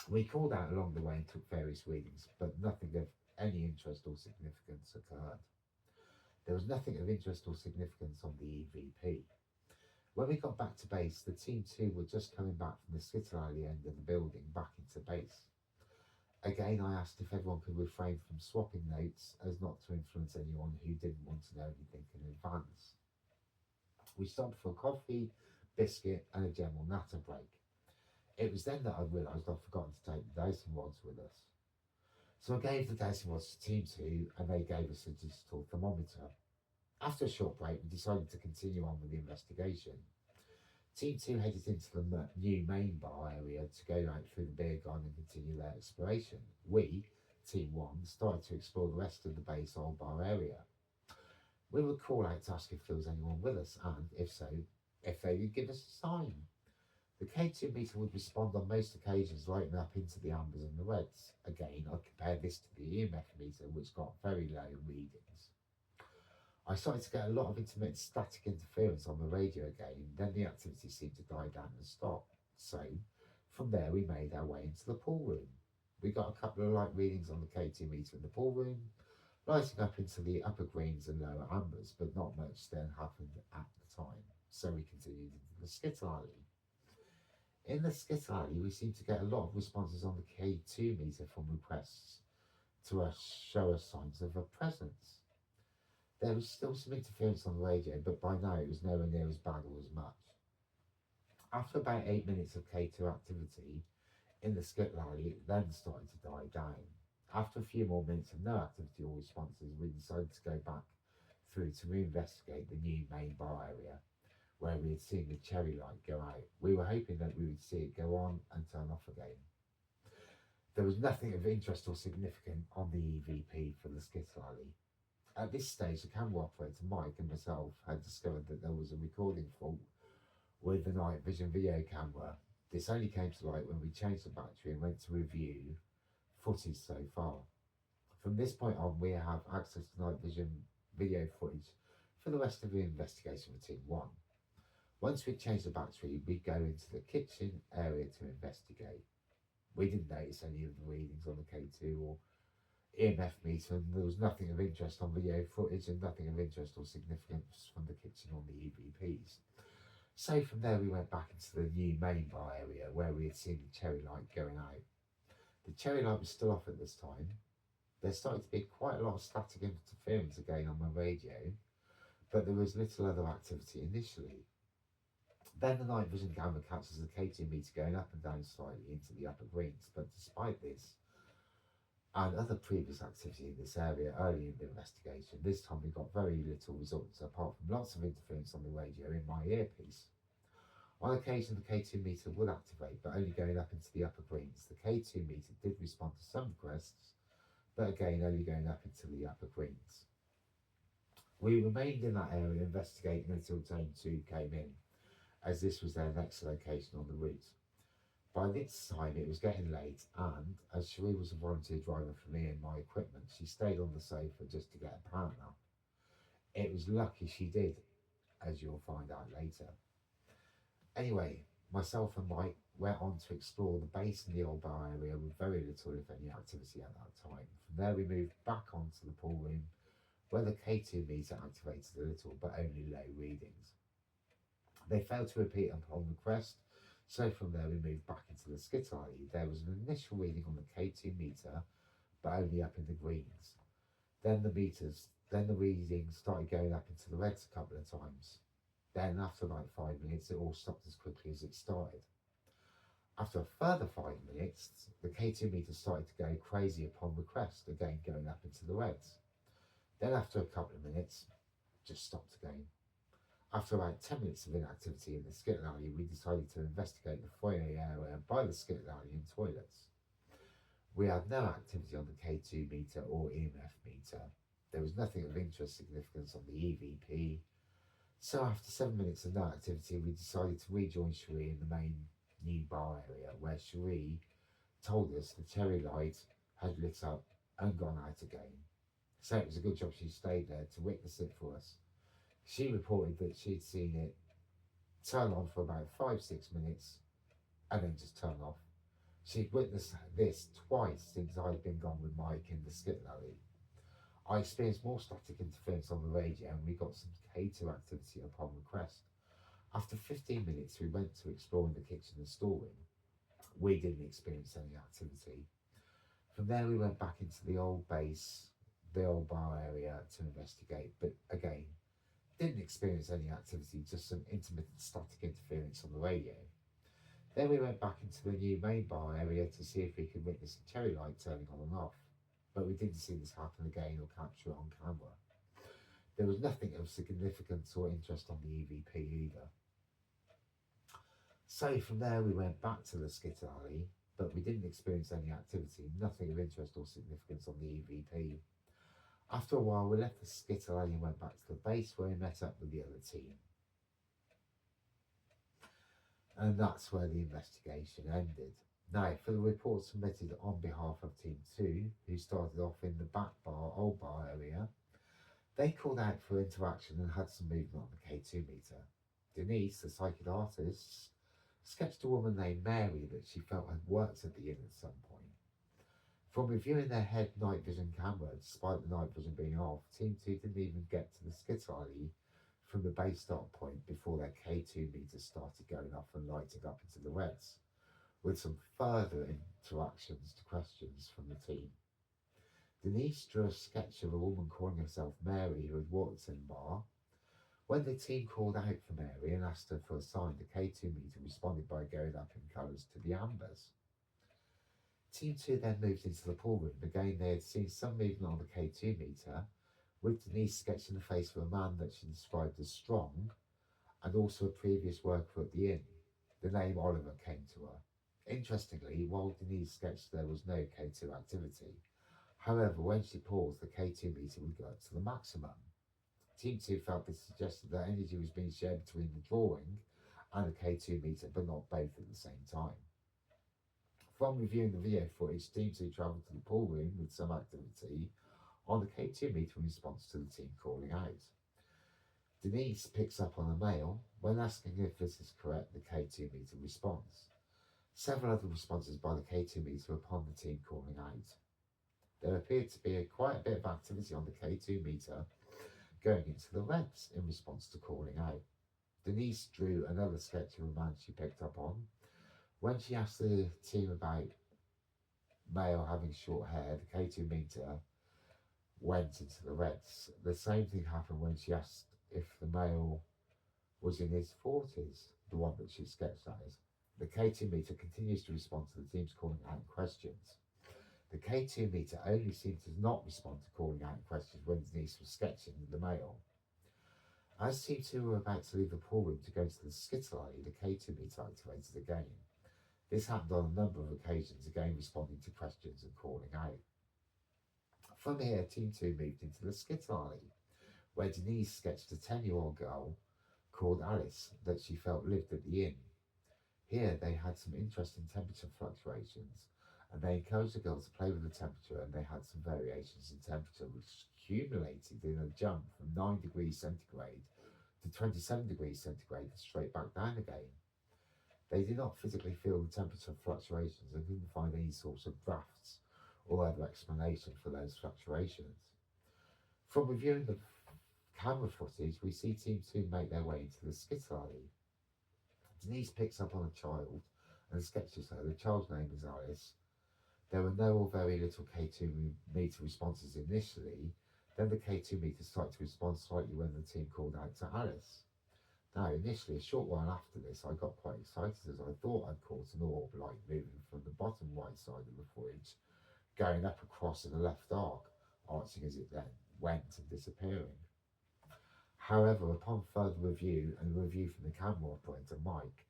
We called out along the way and took various readings, but nothing of any interest or significance occurred. There was nothing of interest or significance on the EVP. When we got back to base, the team 2 were just coming back from the skittle alley end of the building back into base. Again, I asked if everyone could refrain from swapping notes as not to influence anyone who didn't want to know anything in advance. We stopped for coffee, biscuit, and a general natter break. It was then that I realised I'd forgotten to take the dosing rods with us. So I gave the dosing rods to Team 2 and they gave us a digital thermometer. After a short break, we decided to continue on with the investigation. Team 2 headed into the new main bar area to go out through the beer garden and continue their exploration. We, Team 1, started to explore the rest of the base old bar area. We would call out to ask if there was anyone with us and, if so, if they would give us a sign. The K2 meter would respond on most occasions, lighting up into the ambers and the reds. Again, I compared this to the EMF meter, which got very low readings. I started to get a lot of intermittent static interference on the radio again, then the activity seemed to die down and stop. So, from there we made our way into the pool room. We got a couple of light readings on the K2 meter in the pool room, lighting up into the upper greens and lower ambers, but not much then happened at the time. So we continued into the skittle alley. In the skittle alley, we seemed to get a lot of responses on the K2 meter from requests to show us signs of a presence. There was still some interference on the radio, but by now it was nowhere near as bad or as much. After about 8 minutes of K2 activity in the skittle alley, it then started to die down. After a few more minutes of no activity or responses, we decided to go back through to reinvestigate the new main bar area, where we had seen the cherry light go out. We were hoping that we would see it go on and turn off again. There was nothing of interest or significant on the EVP for the skittle alley. At this stage, the camera operator, Mike, and myself had discovered that there was a recording fault with the night vision video camera. This only came to light when we changed the battery and went to review footage so far. From this point on, we have access to night vision video footage for the rest of the investigation for Team 1. Once we changed the battery, we go into the kitchen area to investigate. We didn't notice any of the readings on the K2 or EMF meter, and there was nothing of interest on video footage and nothing of interest or significance from the kitchen on the EVPs. So from there we went back into the new main bar area where we had seen the cherry light going out. The cherry light was still off at this time. There started to be quite a lot of static interference again on my radio, but there was little other activity initially. Then the night vision camera captures the K2 meter going up and down slightly into the upper greens, but despite this and other previous activity in this area early in the investigation, this time we got very little results apart from lots of interference on the radio in my earpiece. On occasion, the K2 meter would activate, but only going up into the upper greens. The K2 meter did respond to some requests, but again, only going up into the upper greens. We remained in that area investigating until Zone 2 came in, as this was their next location on the route. By this time, it was getting late, and as Cherie was a volunteer driver for me and my equipment, she stayed on the sofa just to get a pan up. It was lucky she did, as you'll find out later. Anyway, myself and Mike went on to explore the base and the old bar area with very little, if any, activity at that time. From there, we moved back onto the pool room, where the K2 meter activated a little, but only low readings. They failed to repeat upon request, so from there we moved back into the skit alley. There was an initial reading on the K2 meter, but only up in the greens. Then the readings started going up into the reds a couple of times. Then, after like 5 minutes, it all stopped as quickly as it started. After a further 5 minutes, the K2 meter started to go crazy upon request, again going up into the reds. Then, after a couple of minutes, just stopped again. After about 10 minutes of inactivity in the skit alley, we decided to investigate the foyer area by the skit alley and toilets. We had no activity on the K2 meter or EMF meter. There was nothing of interest significance on the EVP. So after 7 minutes of no activity, we decided to rejoin Cherie in the main new bar area, where Cherie told us the cherry light had lit up and gone out again. So it was a good job she stayed there to witness it for us. She reported that she'd seen it turn on for about 5-6 minutes and then just turn off. She'd witnessed this twice since I'd been gone with Mike in the skit alley. I experienced more static interference on the radio and we got some K2 activity upon request. After 15 minutes, we went to exploring the kitchen and storeroom. We didn't experience any activity. From there, we went back into the old base, the old bar area to investigate, but again, didn't experience any activity, just some intermittent static interference on the radio. Then we went back into the new main bar area to see if we could witness a cherry light turning on and off, but we didn't see this happen again or capture it on camera. There was nothing of significance or interest on the EVP either. So from there we went back to the skit alley, but we didn't experience any activity, nothing of interest or significance on the EVP. After a while we left the skit alley and went back to the base where we met up with the other team. And that's where the investigation ended. Now, for the report submitted on behalf of Team 2, who started off in the back bar, old bar area, they called out for interaction and had some movement on the K2 meter. Denise, the psychic artist, sketched a woman named Mary that she felt had worked at the inn at some point. From reviewing their head night vision camera, despite the night vision being off, Team 2 didn't even get to the skit alley from the base start point before their K2 meter started going off and lighting up into the reds, with some further interactions to questions from the team. Denise drew a sketch of a woman calling herself Mary who had walked in the bar. When the team called out for Mary and asked her for a sign, the K2 meter responded by going up in colours to the ambers. Team 2 then moved into the pool room. Again, they had seen some movement on the K2 meter, with Denise sketching the face of a man that she described as strong, and also a previous worker at the inn. The name Oliver came to her. Interestingly, while Denise sketched, there was no K2 activity. However, when she paused, the K2 meter would go up to the maximum. Team 2 felt this suggested that energy was being shared between the drawing and the K2 meter, but not both at the same time. From reviewing the video footage, Team 2 travelled to the pool room with some activity on the K2 meter in response to the team calling out. Denise picks up on a male. When asking if this is correct, the K2 meter responds. Several other responses by the K2 meter upon the team calling out. There appeared to be quite a bit of activity on the K2 meter going into the reds in response to calling out. Denise drew another sketch of a man she picked up on. When she asked the team about male having short hair, the K2 meter went into the reds. The same thing happened when she asked if the male was in his 40s, the one that she sketched that is. The K2 meter continues to respond to the team's calling out questions. The K2 meter only seemed to not respond to calling out questions when Denise was sketching the male. As Team 2 were about to leave the pool room to go to the skittle alley, the K2 meter activated again. This happened on a number of occasions, again responding to questions and calling out. From here, Team 2 moved into the skittle alley, where Denise sketched a 10-year-old girl called Alice that she felt lived at the inn. Here they had some interesting temperature fluctuations, and they encouraged the girl to play with the temperature, and they had some variations in temperature which accumulated in a jump from 9 degrees centigrade to 27 degrees centigrade and straight back down again. They did not physically feel the temperature fluctuations and couldn't find any source of drafts or other explanation for those fluctuations. From reviewing the camera footage, we see Team 2 make their way into the skittle alley. Denise picks up on a child and sketches her. The child's name is Alice. There were no or very little K2 meter responses initially. Then the K2 meter started to respond slightly when the team called out to Alice. Now, initially, a short while after this, I got quite excited as I thought I'd caught an orb light moving from the bottom right side of the footage, going up across in the left arc, arching as it then went and disappearing. However, upon further review and a review from the camera operator, Mike,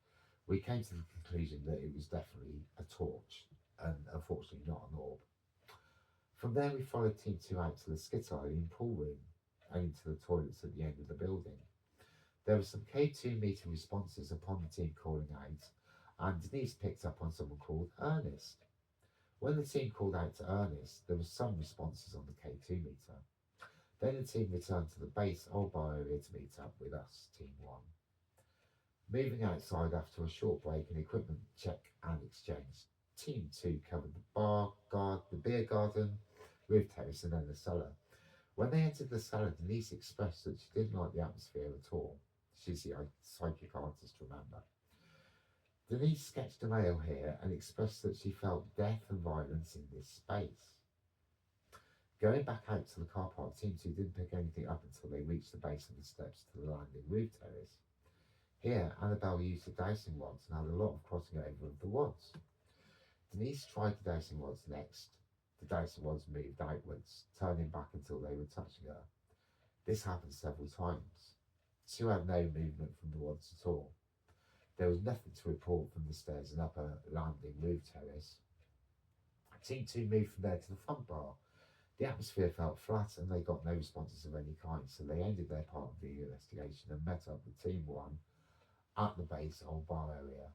we came to the conclusion that it was definitely a torch, and unfortunately not an orb. From there, we followed Team 2 out to the skittle alley and pool room, and into the toilets at the end of the building. There were some K2 meter responses upon the team calling out, and Denise picked up on someone called Ernest. When the team called out to Ernest, there were some responses on the K2 meter. Then the team returned to the base old bar area to meet up with us, Team 1. Moving outside after a short break and equipment check and exchange, Team 2 covered the beer garden, roof terrace and then the cellar. When they entered the cellar, Denise expressed that she didn't like the atmosphere at all. She's the psychic artist, remember. Denise sketched a male here and expressed that she felt death and violence in this space. Going back out to the car park, Team 2 didn't pick anything up until they reached the base of the steps to the landing roof terrace. Here, Annabelle used the dowsing rods and had a lot of crossing over of the rods. Denise tried the dowsing rods next. The dowsing rods moved outwards, turning back until they were touching her. This happened several times. She had no movement from the rods at all. There was nothing to report from the stairs and upper landing roof terrace. Team 2 moved from there to the front bar. The atmosphere felt flat and they got no responses of any kind, so they ended their part of the investigation and met up with Team 1 at the base old bar area.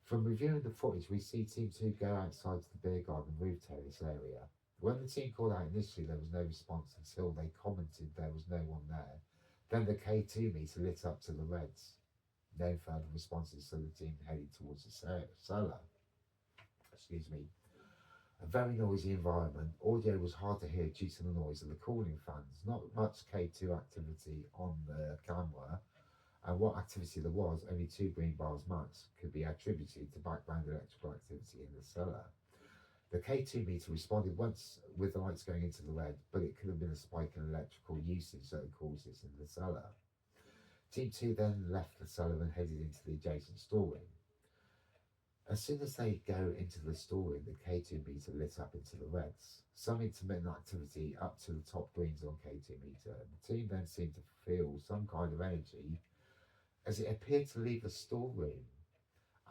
From reviewing the footage, we see Team 2 go outside to the beer garden roof terrace area. When the team called out initially, there was no response until they commented there was no one there. Then the K2 meter lit up to the reds. No further responses, so the team headed towards the cellar. A very noisy environment. Audio was hard to hear due to the noise of the cooling fans. Not much K2 activity on the camera, and what activity there was, only 2 green bars max, could be attributed to background electrical activity in the cellar. The K2 meter responded once with the lights going into the red, but it could have been a spike in electrical usage that had caused this in the cellar. Team 2 then left the cellar and headed into the adjacent storeroom. As soon as they go into the storeroom, the K2 meter lit up into the reds. Some intermittent activity up to the top greens on K2 meter. The team then seemed to feel some kind of energy as it appeared to leave the storeroom.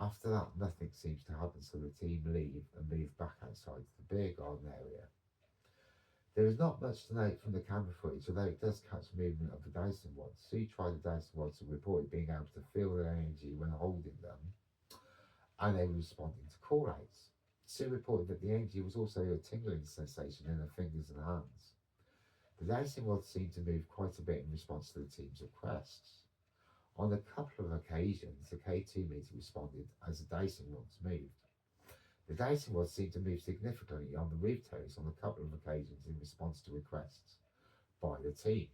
After that, nothing seems to happen, so the team leave and move back outside to the beer garden area. There is not much to note from the camera footage, although it does catch movement of the dowsing rods. Sue tried the dowsing rods and reported being able to feel their energy when holding them, and they were responding to call-outs. Sue reported that the energy was also a tingling sensation in her fingers and hands. The dowsing rods seemed to move quite a bit in response to the team's requests. On a couple of occasions, the K2 meter responded as the dowsing rods moved. The dowsing rods seemed to move significantly on the roof terrace on a couple of occasions in response to requests by the team.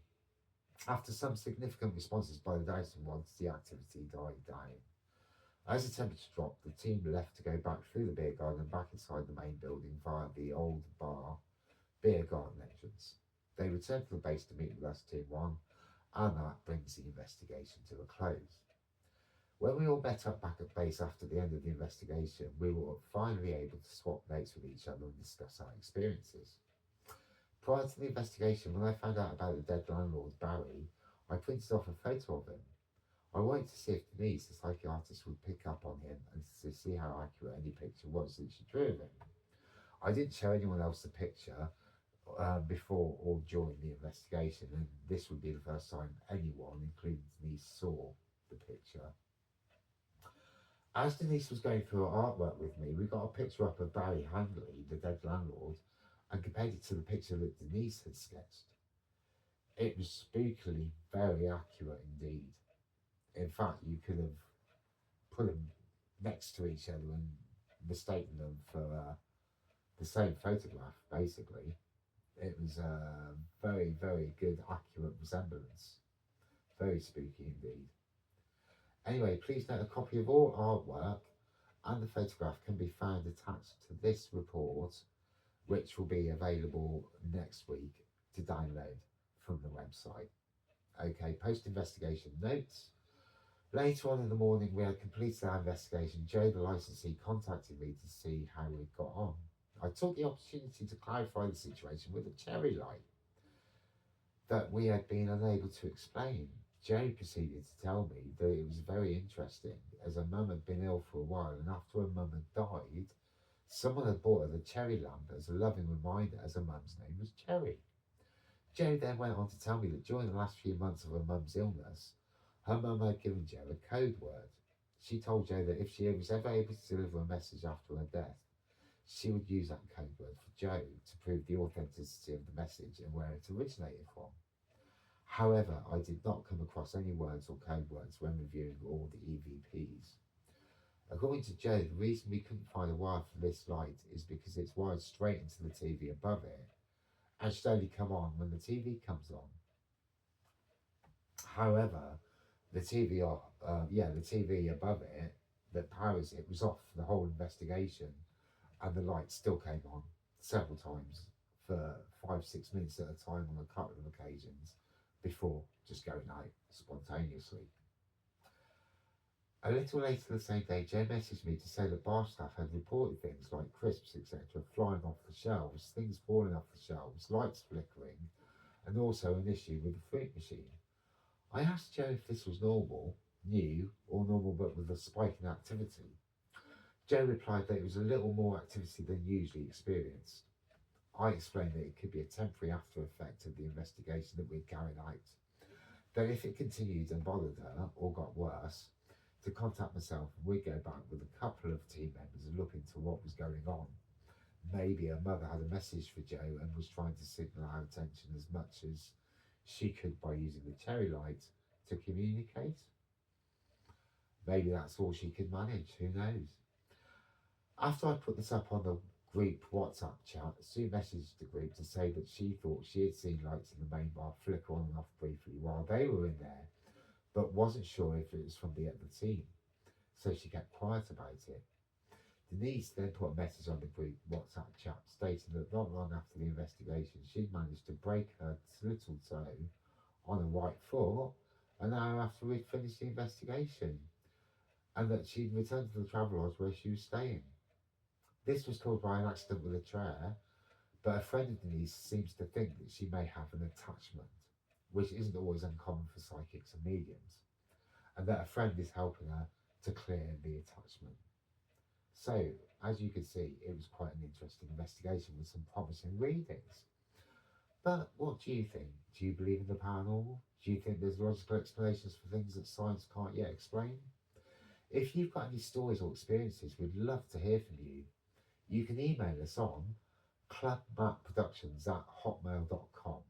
After some significant responses by the dowsing rods, the activity died down. As the temperature dropped, the team left to go back through the beer garden and back inside the main building via the old bar beer garden entrance. They returned to the base to meet with us, Team 1, and that brings the investigation to a close. When we all met up back at base after the end of the investigation, we were finally able to swap notes with each other and discuss our experiences. Prior to the investigation, when I found out about the dead landlord, Barry, I printed off a photo of him. I wanted to see if Denise, the psychiatrist, would pick up on him and to see how accurate any picture was that she drew of him. I didn't show anyone else the picture before or during the investigation, and this would be the first time anyone, including Denise, saw the picture. As Denise was going through her artwork with me, we got a picture up of Barry Handley, the dead landlord, and compared it to the picture that Denise had sketched. It was spookily very accurate indeed. In fact, you could have put them next to each other and mistaken them for the same photograph, basically. It was a very, very good, accurate resemblance. Very spooky indeed. Anyway, please note a copy of all artwork and the photograph can be found attached to this report, which will be available next week to download from the website. Okay, post-investigation notes. Later on in the morning, we had completed our investigation. Joe, the licensee, contacted me to see how we'd got on. I took the opportunity to clarify the situation with a cherry light that we had been unable to explain. Joe proceeded to tell me that it was very interesting, as her mum had been ill for a while, and after her mum had died, someone had bought her the cherry lamp as a loving reminder, as her mum's name was Cherry. Joe then went on to tell me that during the last few months of her mum's illness, her mum had given Joe a code word. She told Joe that if she was ever able to deliver a message after her death, she would use that code word for Joe to prove the authenticity of the message and where it originated from. However, I did not come across any words or code words when reviewing all the EVPs. According to Joe, the reason we couldn't find a wire for this light is because it's wired straight into the TV above it and should only come on when the TV comes on. However, the TV above it that powers it was off for the whole investigation, and the light still came on several times for 5-6 minutes at a time on a couple of occasions before just going out spontaneously. A little later the same day, Joe messaged me to say that bar staff had reported things like crisps, etc., flying off the shelves, things falling off the shelves, lights flickering, and also an issue with the fruit machine. I asked Joe if this was normal, new, or normal but with a spike in activity. Joe replied that it was a little more activity than usually experienced. I explained that it could be a temporary after effect of the investigation that we'd carried out, that if it continued and bothered her or got worse, to contact myself and we'd go back with a couple of team members and look into what was going on. Maybe her mother had a message for Joe and was trying to signal our attention as much as she could by using the cherry light to communicate. Maybe that's all she could manage, who knows. After I put this up on the group WhatsApp chat, Sue messaged the group to say that she thought she had seen lights in the main bar flicker on and off briefly while they were in there, but wasn't sure if it was from the other team, so she kept quiet about it. Denise then put a message on the group WhatsApp chat stating that not long after the investigation she'd managed to break her little toe on a right foot an hour after we'd finished the investigation, and that she'd returned to the travel lodge where she was staying. This was caused by an accident with a chair, but a friend of Denise seems to think that she may have an attachment, which isn't always uncommon for psychics and mediums, and that a friend is helping her to clear the attachment. So, as you can see, it was quite an interesting investigation with some promising readings. But what do you think? Do you believe in the paranormal? Do you think there's logical explanations for things that science can't yet explain? If you've got any stories or experiences, we'd love to hear from you. You can email us on clubmapproductions@hotmail.com.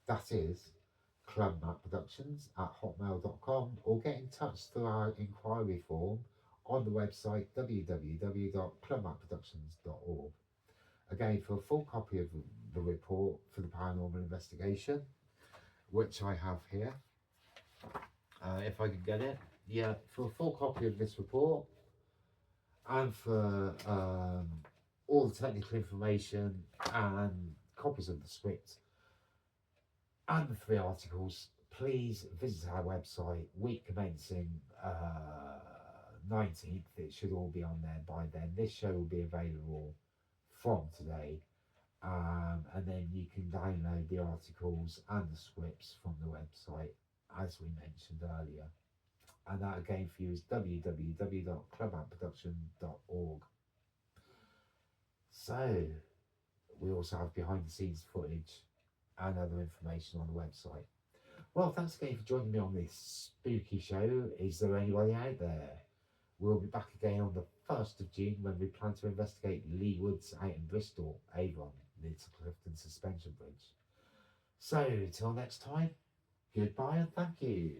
That is clubmapproductions@hotmail.com, or get in touch through our inquiry form on the website www.clubmapproductions.org. Again, for a full copy of the report for the paranormal investigation, which I have here, if I can get it, for a full copy of this report, and for all the technical information and copies of the script and the 3 articles, please visit our website, week commencing 19th. It should all be on there by then. This show will be available from today. And then you can download the articles and the scripts from the website, as we mentioned earlier. And that again for you is www.clubampproduction.org. So, we also have behind the scenes footage and other information on the website. Well, thanks again for joining me on this spooky show. Is there anybody out there? We'll be back again on the 1st of June when we plan to investigate Lee Woods out in Bristol, Avon, near to Clifton Suspension Bridge. So, till next time, goodbye and thank you.